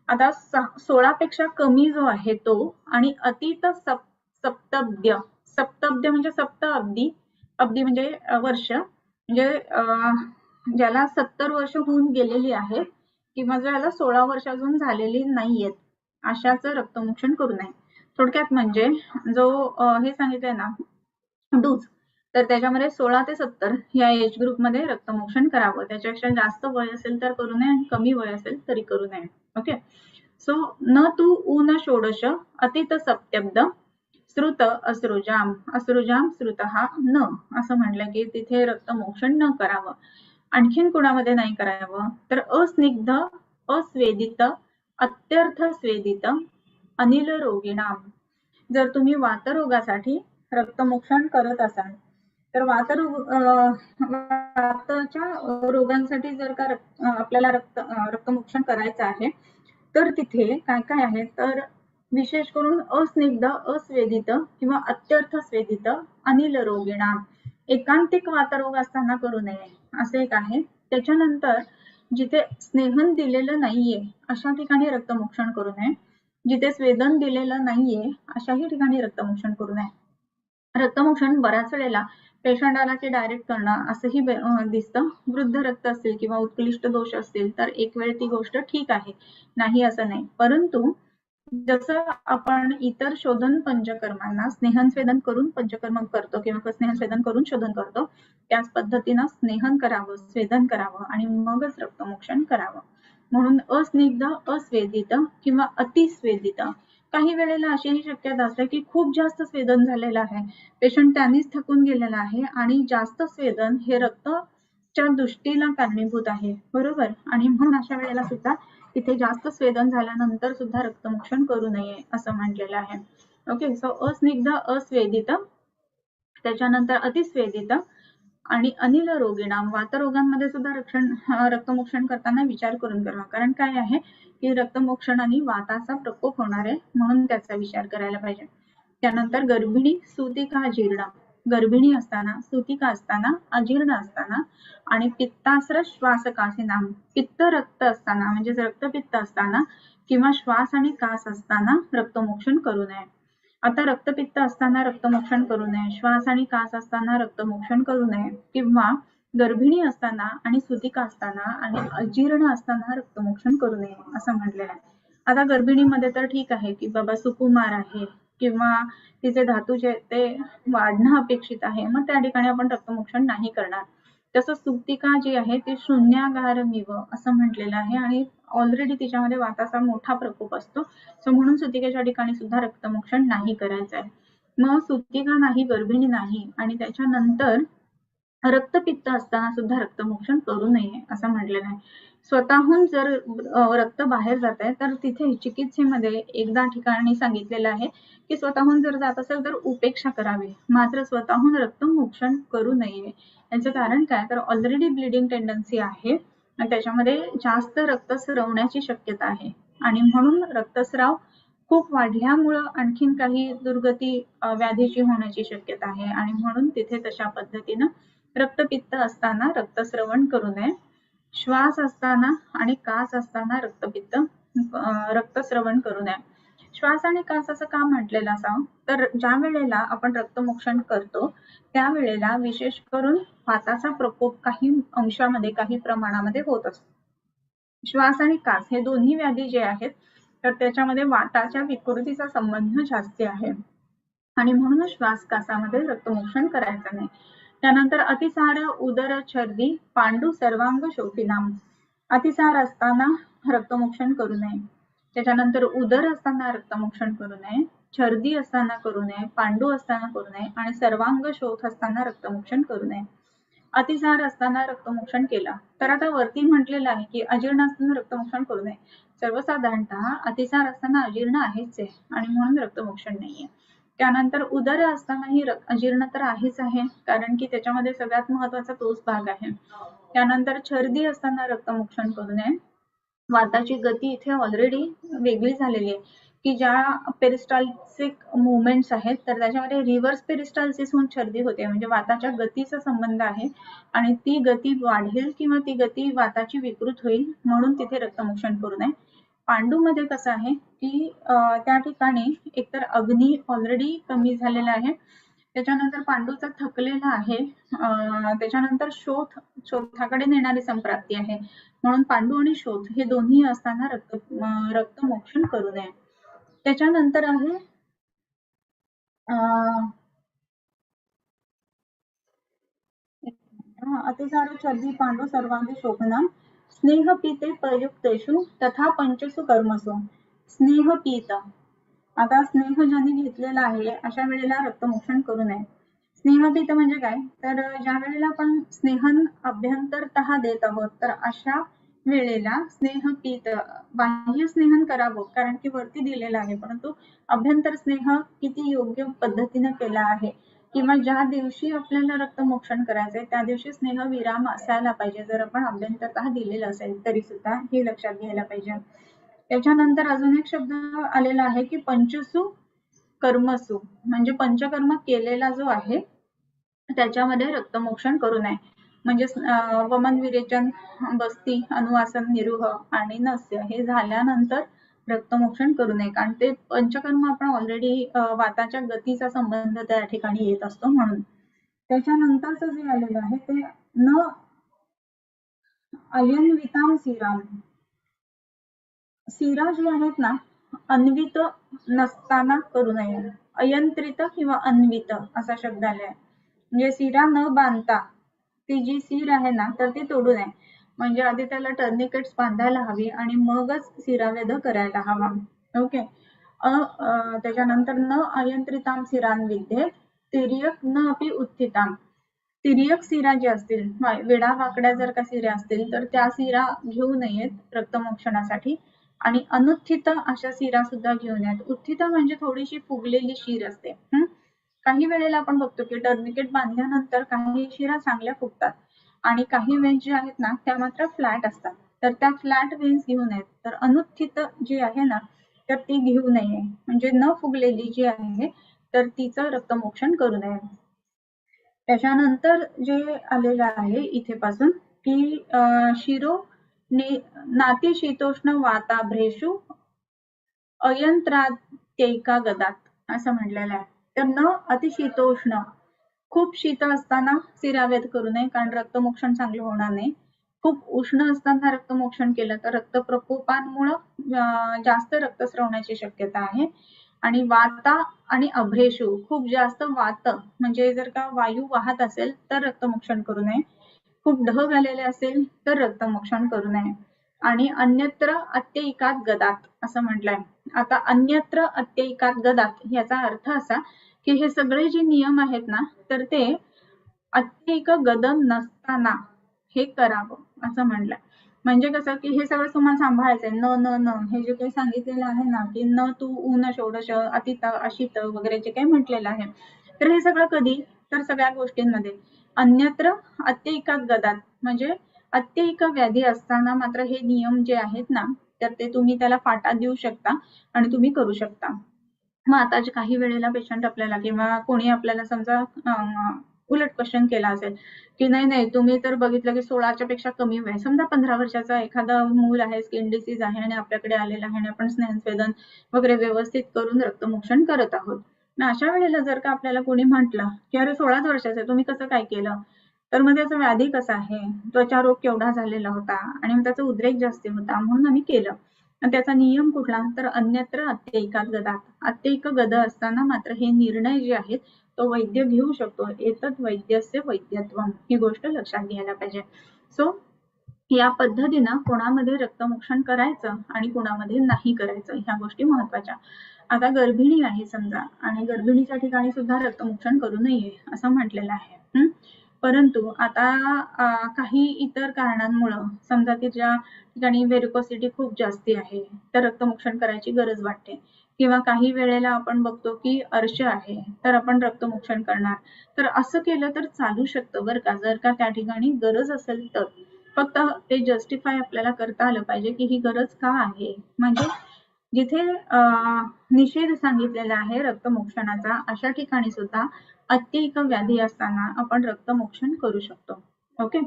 आता 16 पेक्षा कमी जो आहे तो आणि अतीत सप्तब्द्य, सप्ताब्दी म्हणजे सप्त अब्दी, अब्दी म्हणजे वर्ष, म्हणजे ज्याला 70 वर्ष होऊन गेलेली आहेत किंवा ज्याला 16 वर्ष अजून झालेली नाहीयेत अशाचं रक्तमोक्षण करू नये. थोडक्यात म्हणजे जो हे सांगितलंय ना डूज, तर त्याच्यामध्ये 16 ते 70 या एज ग्रुपमध्ये रक्तमोक्षण करावं. त्याच्यापेक्षा जास्त वय असेल तर करू नये आणि कमी वय असेल तरी करू नये. ओके. सो न तू ऊन षोडश अतित सप्तब्द श्रुत अश्रुजाम अश्रुजाम श्रुतः न असं म्हटलं की तिथे रक्तमोक्षण न करावं. आणखीन कुणामध्ये नाही करावं तर अस्निग्ध अस्वेदित अत्यर्थ स्वेदित अनिल रोगिणाम. जर तुम्ही वातरोगासाठी रक्तमोक्षण करत असाल तर वाताच्या रोगांसाठी जर का आपल्याला रक्तमोक्षण करायचं आहे तर तिथे काय काय आहे तर विशेष करून अस्निग्ध अस्वेदित किंवा अत्यर्थ स्वेदित अनिल रोगिणाम एकांतिक वातरोग असताना करू नये असे एक आहे. त्याच्यानंतर जिथे स्नेहन दिलेलं नाहीये अशा ठिकाणी रक्तमोक्षण करू नये. जिथे स्वेदन दिलेलं नाहीये अशाही ठिकाणी रक्तमोक्षण करू नये. रक्तमोक्षण बऱ्याच वेळेला पेशंट आला की डायरेक्ट करणं असंही दिसतं. वृद्ध रक्त असतील किंवा उत्कृष्ट दोष असतील तर एक वेळ ती गोष्ट ठीक आहे, नाही असं नाही. परंतु जसं आपण इतर शोधन पंचकर्मांना स्नेहन स्वेदन करून पंचकर्म करतो किंवा स्नेहन स्वेदन करून शोधन करतो त्याच पद्धतीनं स्नेहन करावं, स्वेदन करावं आणि मगच रक्तमोक्षण करावं. म्हणून अस्निग्ध अस्वेदित किंवा अतिस्वेदित. काही वेळेला अशीही शक्यता असते की खूप जास्त स्वेदन झालेलं आहे, पेशंट त्यांनीच थकून गेलेला आहे आणि जास्त स्वेदन हे रक्तच्या दृष्टीला कारणीभूत आहे, बरोबर. आणि म्हणून अशा वेळेला सुद्धा तिथे जास्त स्वेदन झाल्यानंतर सुद्धा रक्तमोक्षण करू नये असं म्हटलेलं आहे. ओके. सो अस्निग्ध अस्वेदित, त्याच्यानंतर अतिस्वेदित आणि अनिल रोगिणाम. वातरोगांमध्ये सुद्धा रक्तमोक्षण करताना विचार करून करावा. कारण काय आहे की रक्तमोक्षणाने वाताचा प्रकोप होणार आहे म्हणून त्याचा विचार करायला पाहिजे. त्यानंतर गर्भिणी सुतिका अजीर्ण, गर्भिणी असताना सुतिका असताना अजीर्ण असताना आणि पित्तास्र श्वासकासिनाम, पित्त रक्त असताना म्हणजे रक्तपित्त असताना किंवा श्वास आणि कास असताना रक्तमोक्षण करू नये. आता रक्तपित्त असताना रक्तमोक्षण करू नये, श्वास आणि कास असताना रक्तमोक्षण करू नये किंवा गर्भिणी असताना आणि सुतिका असताना आणि अजीर्ण असताना रक्तमोक्षण करू नये असं म्हटलेलं आहे. आता गर्भिणीमध्ये तर ठीक आहे की बाबा सुकुमार आहे किंवा तिचे धातू जे ते वाढणं अपेक्षित आहे, मग त्या ठिकाणी आपण रक्तमोक्षण नाही करणार. तसं सुप्तिका जी आहे ती शून्यागारमिव असं म्हटलेलं आहे आणि ऑलरेडी तिच्यामध्ये वाताचा मोठा प्रकोप असतो. सो म्हणून सुतिकेच्या ठिकाणी सुद्धा रक्तमोक्षण नाही करायचं आहे. मग सुतिका नाही, गर्भिणी नाही आणि त्याच्यानंतर रक्तपित्त असताना सुद्धा रक्तमोक्षण करू नये असं म्हटलेलं आहे. स्वतःहून जर रक्त बाहेर जात आहे तर तिथे चिकित्सेमध्ये एकदा ठिकाणी सांगितलेलं आहे की स्वतःहून जर जात असेल तर उपेक्षा करावी, मात्र स्वतःहून रक्तमोक्षण करू नये. याचं कारण काय तर ऑलरेडी ब्लिडिंग टेंडन्सी आहे आणि त्याच्यामध्ये जास्त रक्त स्रवण्याची शक्यता आहे आणि म्हणून रक्तस्राव खूप वाढल्यामुळं आणखीन काही दुर्गती व्याधीची होण्याची शक्यता आहे आणि म्हणून तिथे तशा पद्धतीनं रक्तपित्त असताना रक्तस्रवण करू नये. श्वास असताना आणि कास असताना रक्तस्रवण करू नये. श्वास आणि कास असं का म्हटलेलं असावं तर ज्या वेळेला आपण रक्तमोक्षण करतो त्यावेळेला विशेष करून वाताचा प्रकोप काही अंशामध्ये काही प्रमाणामध्ये होत असतो. श्वास आणि कास हे दोन्ही व्याधी जे आहेत तर त्याच्यामध्ये वाताच्या विकृतीचा संबंध जास्त आहे आणि म्हणून श्वास कासामध्ये रक्तमोक्षण करायचं नाही. त्यानंतर अतिसार उदर छर्दी पांडू सर्वांग शोथिनाम. अतिसार असताना रक्तमोक्षण करू नये, त्याच्यानंतर उदर असताना रक्तमोक्षण करू नये, छर्दी असताना करू नये, पांडू असताना करू नये आणि सर्वांग शोथ असताना रक्तमोक्षण करू नये. अतिसार असताना रक्तमोक्षण केला तर आता वरती म्हटलेलं आहे की अजीर्ण असताना रक्तमोक्षण करू नये. सर्वसाधारणतः अतिसार असताना अजीर्ण आहेच आहे आणि म्हणून रक्तमोक्षण नाहीये. त्यानंतर उदर असतानाही अजीर्ण तर आहेच आहे कारण की त्याच्यामध्ये सगळ्यात महत्वाचा तोच भाग आहे. त्यानंतर छर्दी असताना रक्तमोक्षण करू नये. वाताची गती इथे ऑलरेडी वेगळी झालेली आहे की ज्या पेरिस्टाल्सिक मुवमेंट्स आहेत तर त्याच्यामध्ये रिव्हर्स पेरिस्टाल्सिस होऊन छर्दी होते, म्हणजे वाताच्या गतीचा संबंध आहे आणि ती गती वाढेल किंवा ती गती वाताची विकृत होईल म्हणून तिथे रक्तमोक्षण करू नये. पांडू मध्ये कसं आहे की त्या ठिकाणी एकतर अग्नी ऑलरेडी कमी झालेला आहे त्याच्यानंतर पांडूचा थकलेला आहे. त्याच्यानंतर शोथाकडे नेणारी संप्राप्ती आहे, म्हणून पांडू आणि शोथ हे दोन्ही असताना रक्तमोक्षण करू नये. त्याच्यानंतर आहे अतिसारो छदी पांडू सर्वांगी शोभना स्नेहपीते प्रयुक्तेषु तथा पंचसु कर्मसु. स्नेहपीत, आता स्नेह ज्याने घेतलेला आहे अशा वेळेला रक्तमोक्षण करू नये. स्नेहपीत म्हणजे काय, तर ज्या वेळेला आपण स्नेहन अभ्यंतरतः देत आहोत तर अशा वेळेला स्नेहपीत बाह्य स्नेहन करावं, कारण की वरती दिलेलं आहे, परंतु अभ्यंतर स्नेह किती योग्य पद्धतीने केला आहे किंवा ज्या दिवशी आपल्याला रक्तमोक्षण करायचंय त्या दिवशी स्नेह विराम असायला पाहिजे, जर आपण अभ्यंतरतः दिलेलं असेल तरी सुद्धा हे लक्षात घ्यायला पाहिजे. त्याच्यानंतर अजून एक शब्द आलेला आहे की पंचसु कर्मसु, म्हणजे पंचकर्म केलेला जो आहे त्याच्यामध्ये रक्तमोक्षण करू नये. म्हणजे वमन, विरेचन, बस्ती, अनुवासन, निरुह आणि नस्य हे झाल्यानंतर रक्तमोक्षण करू नये, कारण ते पंचकर्म आपण ऑलरेडी वाताच्या गतीचा संबंध त्या ठिकाणी येत असतो म्हणून. त्याच्यानंतरच जे आलेलं आहे ते न अयन्विताम सिराम. सिरा जे आहेत ना अन्वित नसताना करू नये. अयंत्रित किंवा अन्वित असा शब्द आलाय, म्हणजे सिरा न बांधता ती जी सीर आहे ना तर ती तोडू नये, म्हणजे आधी त्याला टर्निकेट्स बांधायला हवी आणि मगच सिरावेध करायला हवा. ओके. त्याच्यानंतर न अयंत्रिताम सिरान विद्येत तिर्यक न अपि उत्थिताम. तिर्यक सिरा जे असतील, वेडा वाकड्या जर का सिरा असतील तर त्या सिरा घेऊ नयेत रक्तमोक्षणासाठी, आणि अनुत्थित अशा सिरा सुद्धा घेऊ नयेत. उत्थित म्हणजे थोडीशी फुगलेली शीर असते. काही वेळेला आपण बघतो की टर्निकेट बांधल्यानंतर काही शिरा चांगल्या फुगतात आणि काही वेन्स जे आहेत ना त्या मात्र फ्लॅट असतात, तर त्या फ्लॅट वेन्स घेऊ नयेत. तर अनुत्थित जी आहे ना तर ती घेऊ नये, म्हणजे न फुगलेली जी आहे तर तिचं रक्तमोक्षण करू नये. त्याच्यानंतर जे आलेलं आहे इथे पासून की शिरो नातिशीतोष्ण वाताभ्रेषु अयंत्रात्यैका गदात असं म्हटलेलं आहे. तर न अतिशीतोष्ण, खूप शीत असताना सिरावेध करू नये, कारण रक्तमोक्षण चांगलं होणार नाही. खूप उष्ण असताना रक्तमोक्षण केलं तर रक्तप्रकोपांमुळे जास्त रक्तस्रावण्याची शक्यता आहे. आणि वाता आणि अभ्रेषु, खूप जास्त वात म्हणजे जर का वायू वाहत असेल तर रक्तमोक्षण करू नये. खूप ढग आलेले असेल तर रक्तमोक्षण करू नये. आणि अन्यत्र अत्यैकात गदात असं म्हटलंय. आता अन्यत्र अत्यैकात गदात याचा अर्थ असा की हे सगळे जे नियम आहेत ना तर ते अत्यैक गदम नसताना हे करावं असं म्हटलंय. म्हणजे कसं की हे सगळं तुम्हाला सांभाळायचंय. न हे जे काही सांगितलेलं आहे ना की न तू ऊन षोडश अतित अशित वगैरे जे काही म्हटलेलं आहे, तर हे सगळं कधी, तर सगळ्या गोष्टींमध्ये. अन्यत्र अत्यैकात गदात म्हणजे अत्यैक व्याधी असताना मात्र हे नियम जे आहेत ना तर ते तुम्ही त्याला फाटा देऊ शकता आणि तुम्ही करू शकता. मग आता काही वेळेला पेशंट आपल्याला किंवा कोणी आपल्याला समजा उलट क्वेश्चन केला असेल की नाही तुम्ही तर बघितलं की 16च्या पेक्षा कमी वय, समजा 15 वर्षाचा एखादा मूल आहे, स्किन डिसीज आहे आणि आपल्याकडे आलेला आहे आणि आपण स्नेहस्वेदन वगैरे व्यवस्थित करून रक्तमोक्षण करत आहोत. अशा वेळेला जर का आपल्याला कोणी म्हटलं की अरे 16च वर्षाचा आहे, तुम्ही कसं काय केलं, तर मग त्याचा व्याधी कसा आहे, त्वचारोग केवढा झालेला होता आणि मग त्याचा उद्रेक जास्त होता म्हणून आम्ही केलं. त्याचा नियम कुठला, तर अन्यत्र अत्यैकात गदात. अत्यैक गद असताना मात्र हे निर्णय जे आहेत तो वैद्य घेऊ शकतो. एतत् वैद्यस्य वैद्यत्वम, ही गोष्ट लक्षात घ्यायला पाहिजे. सो या पद्धतीनं कोणामध्ये रक्तमोक्षण करायचं आणि कोणामध्ये नाही करायचं ह्या गोष्टी महत्वाच्या. आता गर्भिणी आहे समजा आणि गर्भिणीच्या ठिकाणी सुद्धा रक्तमोक्षण करू नये असं म्हटलेलं आहे. परंतु आता काही इतर कारणांमुळे समजा तिच्या ठिकाणी व्हेरिकोसिटी खूप जास्ती आहे तर रक्तमोक्षण करायची गरज वाटते, किंवा काही वेळेला आपण बघतो की अर्श आहे तर आपण रक्तमोक्षण करणार, तर असं केलं तर चालू शकतं बरं का, जर का त्या ठिकाणी गरज असेल तर. फक्त ते जस्टिफाय आपल्याला करता आलं पाहिजे की ही गरज का आहे. म्हणजे जिथे निषेध सांगितलेला आहे रक्तमोक्षणाचा अशा ठिकाणी सुद्धा अत्यैक व्याधी असताना आपण रक्तमोक्षण करू शकतो. ओके.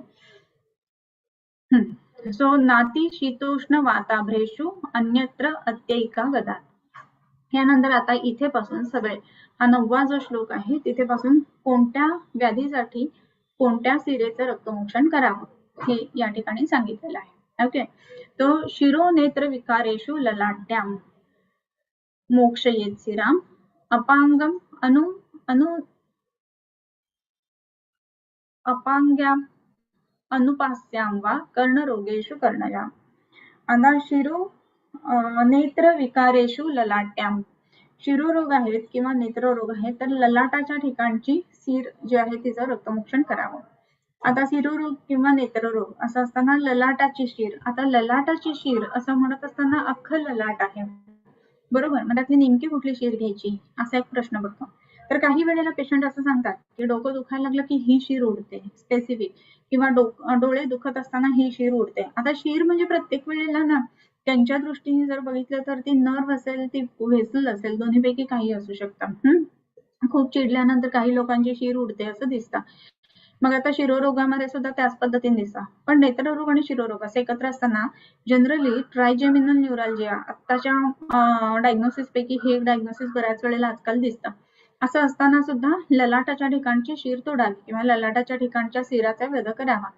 सो नाती शीतोष्ण वाताभ्रेषु अन्यत्र अत्यैका गदात, यानंतर आता इथे पासून सगळे हा 9वा जो श्लोक आहे तिथे पासून कोणत्या व्याधीसाठी कोणत्या सिरेचं रक्तमोक्षण करावं हे या ठिकाणी सांगितलेलं आहे. ओके, तो शिरोनेत्र विकारेषु ललाट्याम मोक्षयेत शिराम अपांगम अपांग्याम अनुपास्याम वा कर्णरोगेषु कर्णजाम. आता शिरो नेत्र विकारेषु ललाट्याम, शिरोरोग आहेत किंवा नेत्ररोग आहेत तर ललाटाच्या ठिकाणची सीर जी आहे तिचं रक्तमोक्षण करावं. आता शिरोरोग किंवा नेत्ररोग असं असताना ललाटाची शीर, आता ललाटाची शीर असं म्हणत असताना अख्खं ललाट आहे बरोबर, मग त्यातली नेमकी कुठली शीर घ्यायची असा एक प्रश्न पडतो. तर काही वेळेला पेशंट असं सांगतात की डोकं दुखायला लागलं की ही शीर उडते स्पेसिफिक, किंवा डोळे दुखत असताना ही शीर उडते. आता शीर म्हणजे प्रत्येक वेळेला ना त्यांच्या दृष्टीने जर बघितलं तर ती नर्व असेल ती व्हेसल असेल, दोन्हीपैकी काही असू शकतं. खूप चिडल्यानंतर काही लोकांची शीर उडते असं दिसतं. मग आता शिरोरोगामध्ये सुद्धा त्याच पद्धतीने दिसतं. पण नेत्ररोग आणि शिरोरोग असे एकत्र असताना जनरली ट्रायजेमिनल न्यूरॅल्जिया आत्ताच्या डायग्नोसिस पैकी हे डायग्नोसिस बऱ्याच वेळेला आजकाल दिसतं. असं असताना सुद्धा ललाटाच्या ठिकाणची शीर तोडावी किंवा ललाटाच्या ठिकाणच्या शिराचा वध करावा.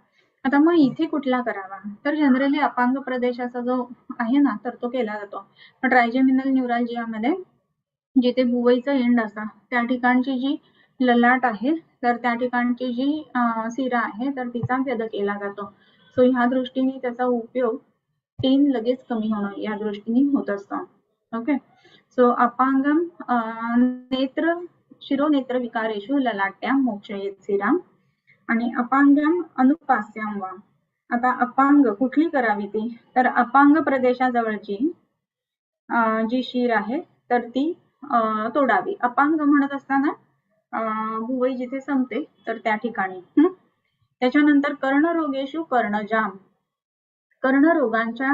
आता मग इथे कुठला करावा, तर जनरली अपांग प्रदेशाचा जो आहे ना तर तो केला जातो. ट्रायजेमिनल न्यूरॅल्जियामध्ये जिथे भुवईचं एंड असतं त्या ठिकाणची जी ललाट आहे तर त्या ठिकाणची जी शिरा आहे तर तिचा वध केला जातो. सो ह्या दृष्टीने त्याचा उपयोग पेन लगेच कमी होणं या दृष्टीने होत असतं. ओके, सो अपांगम नेत्र शिरोनेत्र विकारेषु ललाट्याम मोक्षयेत शिराम आणि अपांगम अनुपास्याम वा. आता अपांग कुठली करावी ती, तर अपांग प्रदेशाजवळची जी शीर आहे तर ती तोडावी. अपांग म्हणत असताना भुवई जिथे संपते तर त्या ठिकाणी. त्याच्यानंतर कर्णरोगेषु कर्णजाम, कर्णरोगांच्या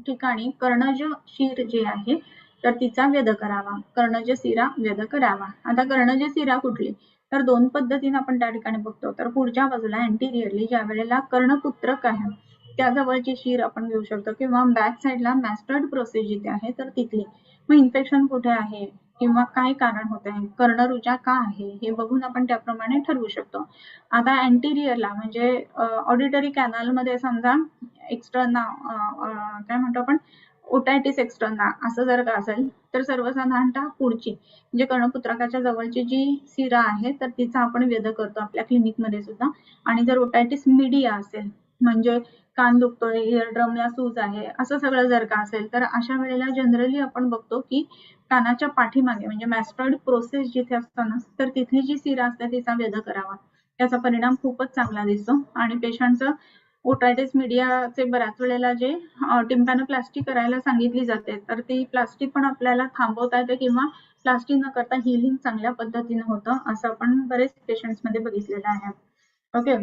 ठिकाणी कर्णज शीर जी आहे तर तिचा वध करावा, कर्णज शिरा वध करावा. आता कर्णज शिरा कुठली, तर दोन पद्धतीने आपण त्या ठिकाणी बघतो. तर पुढच्या बाजूला अँटिरियरली ज्या वेळेला कर्णपुत्रक आहे त्याजवळची शीर आपण घेऊ शकतो, किंवा बॅक साईडला मॅस्टर्ड प्रोसेस जिथे आहे तर तिथली. मग इन्फेक्शन कुठे आहे किंवा काय कारण होत आहे, कर्णरुजा का आहे हे बघून आपण त्याप्रमाणे ठरवू शकतो. आता अँटिरियरला म्हणजे ऑडिटरी कॅनल मध्ये समजा एक्स्टर्ना काय म्हणतो आपण ओटायटिस एक्स्टर्ना असं जर का असेल तर सर्वसाधारणतः पुढची म्हणजे कर्णपुत्रकाच्या जवळची जी शिरा आहे तर तिचा आपण वध करतो आपल्या क्लिनिकमध्ये सुद्धा. आणि जर ओटायटिस मीडिया असेल म्हणजे कान दुखतोय, इयरड्रमला सूज आहे असं सगळं जर का असेल तर अशा वेळेला जनरली आपण बघतो की कानाच्या पाठीमागे म्हणजे मॅस्टर्ड प्रोसेस जिथे असताना तर तिथली जी शिरा असते तिचा वध करावा. त्याचा परिणाम खूपच चांगला दिसतो. आणि पेशंटचं ओटायटिस मीडियाचे बऱ्याच वेळेला जे टिम्पॅनोप्लास्टी करायला सांगितली जाते तर ती प्लास्टी पण आपल्याला थांबवता येते किंवा प्लास्टी न करता हिलिंग चांगल्या पद्धतीने होतं असं आपण बरेच पेशंट्स मध्ये बघितलेलं आहे. ओके,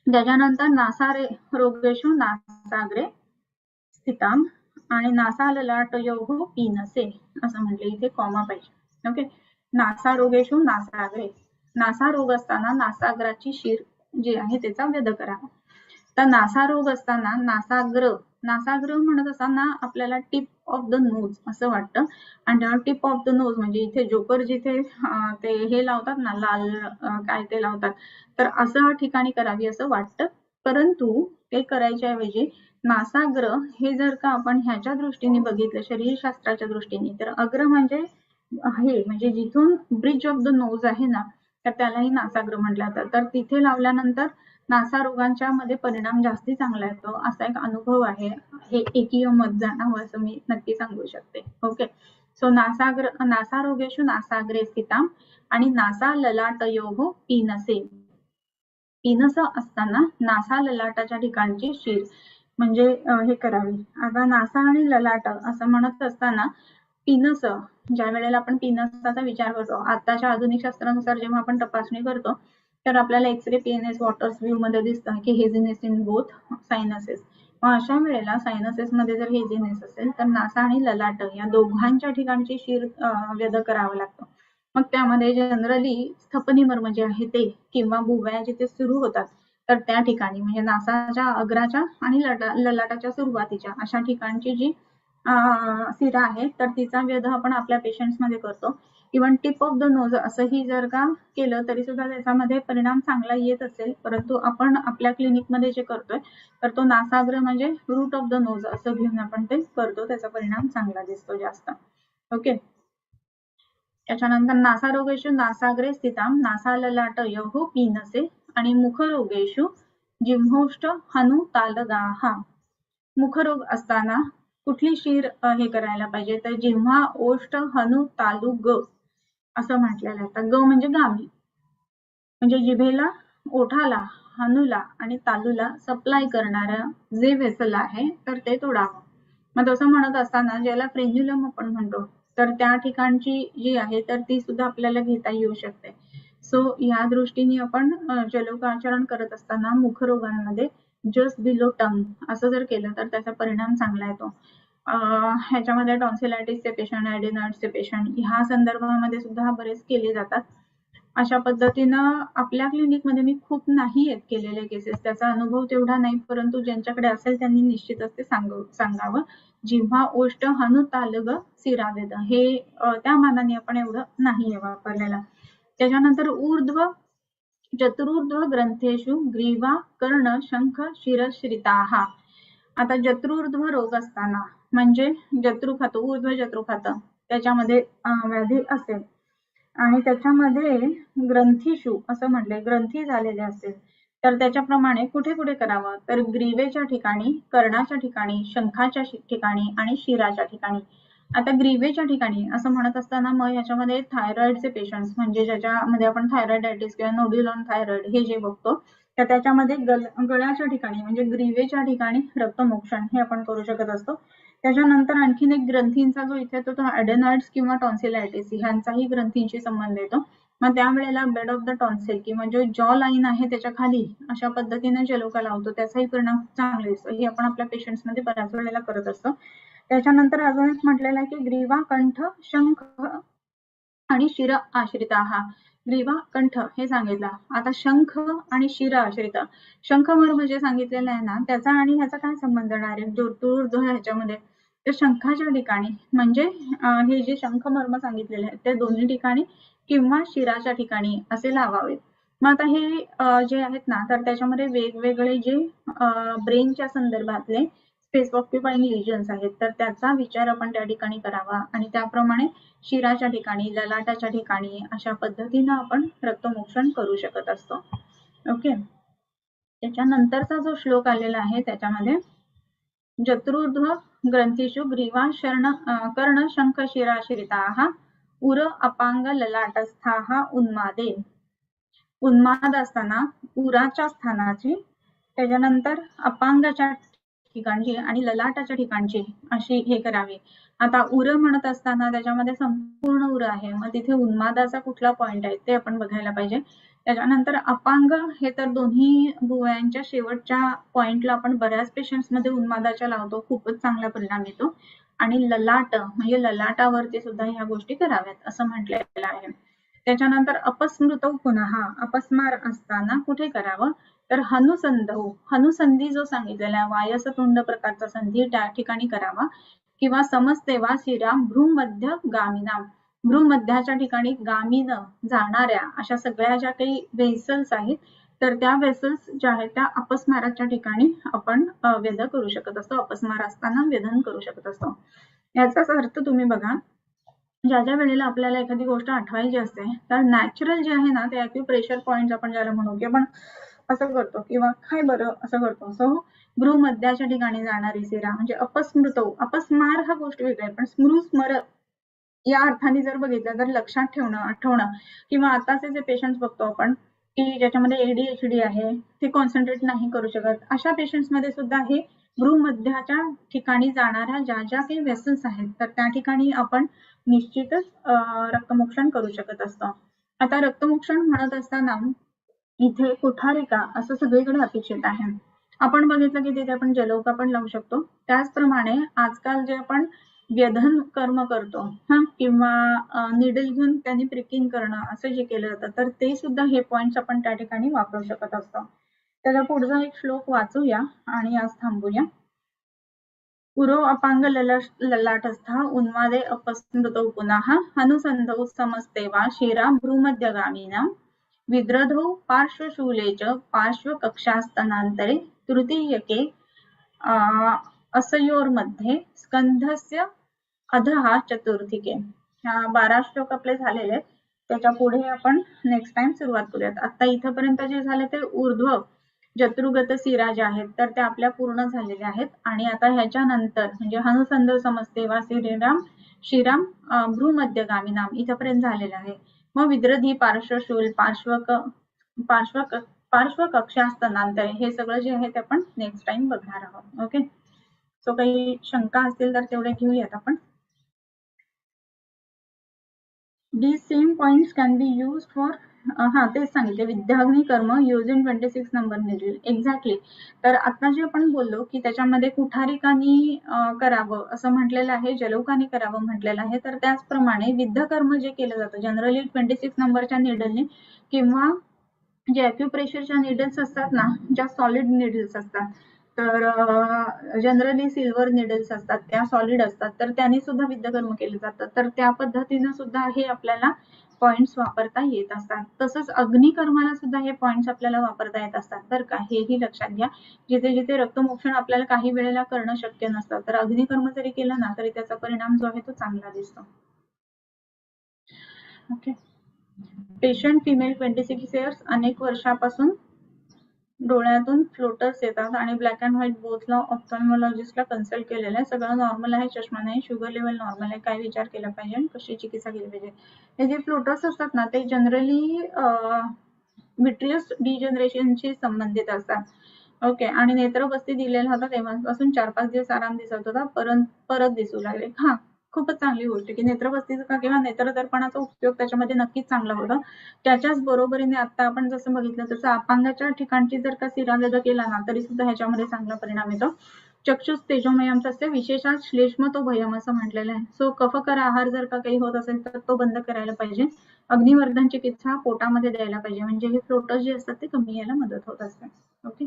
त्याच्यानंतर नासारे रोगेषु नासाग्रे स्थिताम आणि नासा ललाटयोः पीनसे असं म्हटले, इथे कॉमा पाहिजे. ओके, नासा रोगेषु नासाग्रे, नासा रोग असताना नासाग्राची शीर जी आहे त्याचा वध करावा. तर नासा रोग असताना नासाग्र म्हणत असताना आपल्याला टिप ऑफ द नोज असं वाटतं. आणि जेव्हा टिप ऑफ द नोज म्हणजे इथे जोकर जिथे ते हे लावतात ना लाल काय ते लावतात तर असं ठिकाणी करावी असं वाटतं. परंतु ते करायच्या ऐवजी नासाग्र हे जर का आपण ह्याच्या दृष्टीने बघितलं शरीरशास्त्राच्या दृष्टीने तर अग्र म्हणजे हे म्हणजे जिथून ब्रिज ऑफ द नोज आहे ना तर त्यालाही नासाग्र म्हटलं जातं. तर तिथे लावल्यानंतर नासा रोगांच्या मध्ये परिणाम जास्ती चांगला येतो असा एक अनुभव आहे. हे एकीय मत जाणावं असं मी नक्की सांगू शकते. ओके, सो नासा रोगेषु नासाग्रे स्थिताम आणि नासा ललाटयोः पीनसे, पीनस असताना नासा ललाटाच्या ठिकाणची शीर म्हणजे हे करावी. आता नासा आणि ललाट असं म्हणत असताना पीनस ज्या वेळेला आपण पीनसचा विचार करतो आताच्या आधुनिक शास्त्रानुसार जेव्हा आपण तपासणी करतो तर आपल्याला एक्सरे पीएनएस वॉटर्स व्यू मध्ये दिसतं की हेझिनेस इन बोथ सायनसेस. मग अशा वेळेला सायनसेस मध्ये जर हेझिनेस असेल तर नासा आणि ललाट या दोघांच्या ठिकाणची शीर वध करावं लागतं. मग त्यामध्ये जनरली स्थपनिमर्म जे आहे ते किंवा भुवया जिथे सुरू होतात तर त्या ठिकाणी म्हणजे नासाच्या अग्राच्या आणि ललाटाच्या सुरुवातीच्या अशा ठिकाणची जी सिरा आहे तर तिचा वेध आपण आपल्या पेशंट्स मध्ये करतो. Even tip of the nose असंही जर का केलं तरी सुद्धा त्याच्यामध्ये परिणाम चांगला येत असेल, परंतु आपण आपल्या क्लिनिकमध्ये जे करतोय तर तो नासाग्र म्हणजे रूट ऑफ द नोज असं घेऊन आपण ते करतो, त्याचा परिणाम चांगला दिसतो जास्त. ओके. त्याच्यानंतर नासारोगेषु नासाग्रे स्थितां नासाललाटयोः पीनसे आणि मुखरोगेषु जिह्मोष्ठ हनु तालगाः. मुखरोग असताना कुठली शीर हे करायला पाहिजे तर जिव्हा ओष्ठ हनु तालु ग असं म्हटलेलं आहे. तर ग म्हणजे गामी, म्हणजे जिभेला, ओठाला, हनुला आणि तालूला सप्लाय करणारं जे वेसल आहे तर ते तोडावं. मग तसं म्हणत असताना ज्याला फ्रेन्युलम आपण म्हणतो तर त्या ठिकाणची जी आहे तर ती सुद्धा आपल्याला घेता येऊ शकते. सो या दृष्टीने आपण जलोकाचरण करत असताना मुखरोगांमध्ये जस्ट बिलो टंग असं जर केलं तर त्याचा परिणाम चांगला येतो. ह्याच्यामध्ये टॉन्सिलायटिसचे पेशंट, ॲडेनॉइड्सचे पेशंट ह्या संदर्भामध्ये सुद्धा बरेच केले जातात. अशा पद्धतीनं आपल्या क्लिनिकमध्ये मी खूप नाही येत केलेले केसेस, त्याचा अनुभव तेवढा नाही, परंतु ज्यांच्याकडे असेल त्यांनी निश्चितच ते सांगावं. जिव्हा ओष्ठ हनु तालग सिरावेद हे त्या मानाने आपण एवढं नाही वापरलेलं. त्याच्यानंतर ऊर्ध्व चतुर्ध्व ग्रंथेषु ग्रीवा कर्ण शंख शिरश्रिताः. आता जत्रुर्ध्व रोग असताना म्हणजे जत्रुखात, ऊर्ध्व जत्रुखात त्याच्यामध्ये व्याधी असेल आणि त्याच्यामध्ये ग्रंथीशू असं म्हटलंय, ग्रंथी झालेले असेल तर त्याच्याप्रमाणे कुठे कुठे करावं तर ग्रीवेच्या ठिकाणी, कर्णाच्या ठिकाणी, शंखाच्या ठिकाणी आणि शिराच्या ठिकाणी. आता ग्रीवेच्या ठिकाणी असं म्हणत असताना मग याच्यामध्ये थायरॉइडचे पेशंट्स म्हणजे ज्याच्यामध्ये आपण थायरॉइडायटिस किंवा नोड्यूल ऑन थायरॉइड हे जे बघतो तर त्याच्यामध्ये गळ्याच्या ठिकाणी म्हणजे ग्रीवेच्या ठिकाणी रक्तमोक्षण हे आपण करू शकत असतो. त्याच्यानंतर आणखीन एक ग्रंथींचा जो इथे येतो तो ॲडेनॉइड्स किंवा टॉन्सिलायटिस ह्यांचाही ग्रंथींशी संबंध येतो. मग त्यावेळेला बेड ऑफ द टॉन्सिल किंवा जो जॉ लाईन आहे त्याच्या खाली अशा पद्धतीने जलोका लावतो, त्याचाही परिणाम चांगला दिसतो. हे आपण आपल्या पेशंट्समध्ये बऱ्याच वेळेला करत असतो. त्याच्यानंतर अजून एक म्हटलेलं आहे की ग्रीवा, कंठ, शंख आणि शिर आश्रिताः. ग्रीवा, कंठ हे सांगितलं. आता शंख आणि शिर आश्रित. शंखमर्म जे सांगितलेलं आहे ना त्याचा आणि ह्याचा काय संबंध डायरेक्ट ज्योतिर्ध्व ह्याच्यामध्ये तर शंखाच्या ठिकाणी म्हणजे हे जे शंखमर्म सांगितलेले आहेत त्या दोन्ही ठिकाणी किंवा शिराच्या ठिकाणी असे लावावेत. मग आता हे जे आहेत ना तर त्याच्यामध्ये वेगवेगळे जे ब्रेनच्या संदर्भातले स्पेस ऑक्युपाइंग लिजन्स आहेत तर त्याचा विचार आपण त्या ठिकाणी करावा आणि त्याप्रमाणे शिराच्या ठिकाणी, ललाटाच्या ठिकाणी अशा पद्धतीनं आपण रक्तमोक्षण करू शकत असतो. ओके. त्याच्यानंतरचा जो श्लोक आलेला आहे त्याच्यामध्ये जत्रुर्ध्व ग्रंथीषु ग्रीवा कर्ण शंख शिराश्रिताः उर अपांग ललाटस्थाः उन्मादे. उन्माद असताना उराच्या स्थानाची, त्याच्यानंतर अपांगाच्या ठिकाणची आणि ललाटाच्या ठिकाणची अशी हे करावी. आता उर म्हणत असताना त्याच्यामध्ये संपूर्ण उर आहे, मग तिथे उन्मादाचा कुठला पॉइंट आहे ते आपण बघायला पाहिजे. त्याच्यानंतर अपांग हे तर दोन्ही भुवयांच्या शेवटच्या पॉइंटला आपण बऱ्याच पेशंट्स मध्ये उन्मादाच्या लावतो, खूपच चांगला परिणाम येतो. आणि ललाट म्हणजे ललाटावरती सुद्धा ह्या गोष्टी कराव्यात असं म्हटलेलं आहे. त्याच्यानंतर अपस्मृत पुन्हा अपस्मार असताना कुठे करावं तर हनुसंधी जो सांगितलेला वायसतुंड प्रकारचा संधी त्या ठिकाणी करावा किंवा समस्तेवा शिरा भ्रूमध्य गामिना. भ्रूमध्याच्या ठिकाणी गामीन जाणाऱ्या अशा सगळ्या ज्या काही वेसल्स आहेत तर त्या वेसल्स ज्या आहेत त्या अपस्माराच्या ठिकाणी आपण वेध करू शकत असतो, अपस्मार असताना वेधन करू शकत असतो. याचाच अर्थ तुम्ही बघा, ज्या ज्या वेळेला आपल्याला एखादी गोष्ट आठवायची असते तर नॅचरल जे आहे ना ते ॲक्युप्रेशर पॉइंट आपण ज्याला म्हणू की आपण असं करतो किंवा काय बरं असं करतो. सो भ्रूमध्याच्या ठिकाणी जाणारी सिरा म्हणजे अपस्मार हा गोष्ट वेगळी आहे, पण स्मर या अर्थाने जर बघितलं तर लक्षात ठेवणं, आठवणं किंवा आताचे जे पेशंट्स बघतो आपण की ज्याच्यामध्ये ADHD आहे ते कॉन्सन्ट्रेट नाही करू शकत, अशा पेशंट्स मध्ये सुद्धा हे भ्रूमध्याच्या ठिकाणी जाणाऱ्या ज्या ज्या काही वेसल्स आहेत तर त्या ठिकाणी आपण निश्चितच रक्तमोक्षण करू शकत असतो. आता रक्तमोक्षण म्हणत असताना इथे कुठारिका असं सगळीकडे अपेक्षित आहे. आपण बघितलं की तिथे आपण जलोका पण लावू शकतो. त्याचप्रमाणे आजकाल जे आपण व्यधन कर्म करतो किंवा निडल घेऊन त्यांनी प्रिकिंग करणं असं जे केलं जातं तर ते सुद्धा हे पॉइंट्स आपण त्या ठिकाणी वापरू शकत असतो. त्याचा पुढचा एक श्लोक वाचूया आणि आज थांबूया. पुरो अपांग ललाटस्था उन्मादे अपस्मृतौ पुनः अनुसन्धौ समस्ते वा शिरा भ्रूमध्यगामिनां विद्रधौ पार्श्वशूले च पार्श्वकक्षास्तनान्तरे तृतीयके असयोर्मध्ये स्कंधस्य अधः चतुर्थिके. 12 श्लोक आपले झालेले आहेत. त्याच्या पुढे आपण नेक्स्ट टाइम सुरुवात करूयात. आता इथपर्यंत जे झाले ते ऊर्ध्व जत्रुगत शिरा ज्या आहेत तर त्या आपल्या पूर्ण झालेल्या आहेत. आणि आता ह्याच्यानंतर म्हणजे हनुसंध समजते वा शिराम भ्रूमध्यगामिनाम इथपर्यंत झालेलं आहे. मग विद्रधी पार्श्वशूल पार्श्वकक्षा स्तनांतरे हे सगळं जे आहे ते आपण नेक्स्ट टाइम बघणार आहोत. ओके, सो काही शंका असतील तर तेवढे घेऊयात आपण. These same points can be used for तेच सांगितले विद्याग्नी कर्म युजिंग 26 नंबर नीडल. एक्झॅक्टली. तर आता जे आपण बोललो की त्याच्यामध्ये कुठारिकानी करावं असं म्हटलेलं आहे, जलौकानी करावं म्हटलेलं आहे. तर त्याचप्रमाणे विद्याकर्म जे केलं जातं जनरली 26 नंबरच्या निडलने किंवा जे ॲक्युप्रेशरच्या निडल्स असतात ना, ज्या सॉलिड निडल्स असतात तर जनरली सिल्वर निडल्स असतात त्या सॉलिड असतात तर त्यांनी सुद्धा विद्यकर्म केले जातात. तर त्या पद्धतीने सुद्धा हे आपल्याला पॉइंट्स वापरता येत असतात. तसंच अग्निकर्माला सुद्धा हे पॉइंट्स आपल्याला वापरता येत असतात. तर का हेही लक्षात घ्या. जिथे जिथे रक्तमोक्षण आपल्याला काही वेळेला करणं शक्य नसतं तर अग्निकर्म जरी केलं ना तरी त्याचा परिणाम जो आहे तो चांगला दिसतो. ओके. पेशंट फिमेल 26 इयर्स अनेक वर्षापासून डोळ्यातून फ्लोटर्स येतात आणि ब्लॅक अँड व्हाईट बोथला ऑप्थॉल्मॉलॉजिस्टला कन्सल्ट केलेलं आहे. सगळं नॉर्मल आहे, चष्मा नाही, शुगर लेवल नॉर्मल आहे. काय विचार केला पाहिजे आणि कशी चिकित्सा केली पाहिजे. हे जे फ्लोटर्स असतात ना ते जनरली विट्रियस डिजनरेशनशी संबंधित असतात. ओके, आणि नेत्रबस्ती दिलेला होता तेव्हापासून 4-5 दिवस आराम दिसत होता, परत दिसू लागले. खूपच चांगली गोष्ट की नेत्रबस्तीचा किंवा नेत्रदर्पणाचा उपयोग त्याच्यामध्ये नक्कीच चांगला होता. त्याच्याच बरोबरीने आता आपण जसं बघितलं तसं अपांगाच्या ठिकाणची जर का शिरालद केला ना तरी सुद्धा ह्याच्यामध्ये चांगला परिणाम येतो. चक्षुष तेजोमयम तसे विशेषात श्लेष्म तो भयम असं म्हटलेलं आहे. सो कफकर आहार जर का काही होत असेल तर तो बंद करायला पाहिजे. अग्निवर्धन चिकित्सा पोटामध्ये द्यायला पाहिजे म्हणजे हे फ्लोटर्स जे असतात ते कमी यायला मदत होत असते. ओके,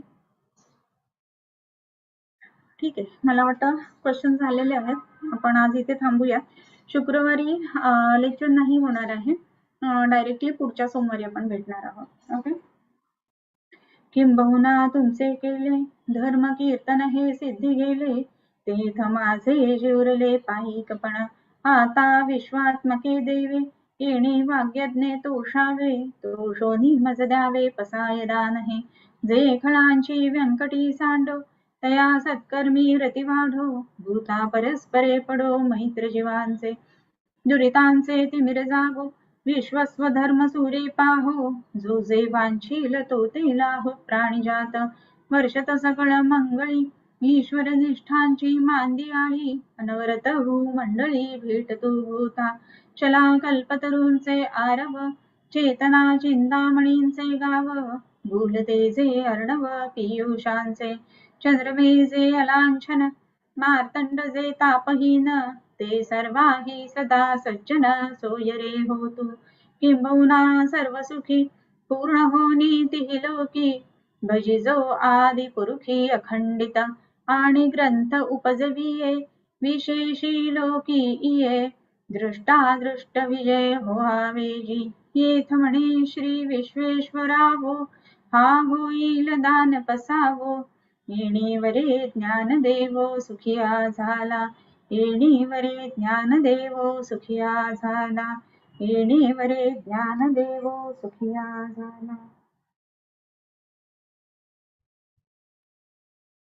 ठीक आहे. मला वाटतं क्वेश्चन झालेले आहेत. आपण आज इथे थांबूया. शुक्रवारी लेक्चर नाही होणार आहे, डायरेक्टली पुढच्या सोमवारी आपण भेटणार आहोत. ओके. किंबहुना तुमचे केले धर्म कीर्तन हे सिद्धी गेले तेथ माझे जिवरले पायिकपण आता विश्वात्मके देवे येणे वाग्यज्ञे तोषावे तोषोनी मज द्यावे पसाय दान हे जे खळांची व्यंकटी सांडो तया सत्कर्मी रती वाढो भूता परस्परे पडो मैत्र जीवांचे दुरितांचे तिमिर जागो विश्वस्वधर्म सूरे पाहो जो जे वांछील तो ते लाहो प्राणिजात वर्षत सकळ मंगळी ईश्वर निष्ठांची मांदी आली अनवरत हो मंडळी भेटतो होता चला कल्पतरूंचे आरव चेतना चिंतामणींचे गाव भूलते जे अर्णव पियुषांचे चंद्रमे जे अलांछन मार्तंड जे तापहीन ते सर्वाही सदा सज्जन सोय रे होतु किंबहुना सर्व सुखी पूर्ण होनी तिही लोकी भजिजो आदि पुरुखी अखंडित आणि ग्रंथ उपजविये विशेषी लोकी इये दृष्टा दृष्ट विजय होहावेजी येथ म्हणे श्री विश्वेश्वरावो हा होईल दान पसावो येणेवरे ज्ञान देवो सुखिया झाला येणेवरे ज्ञान देवो सुखिया झाला येणेवरे ज्ञान देवो सुखिया झाला.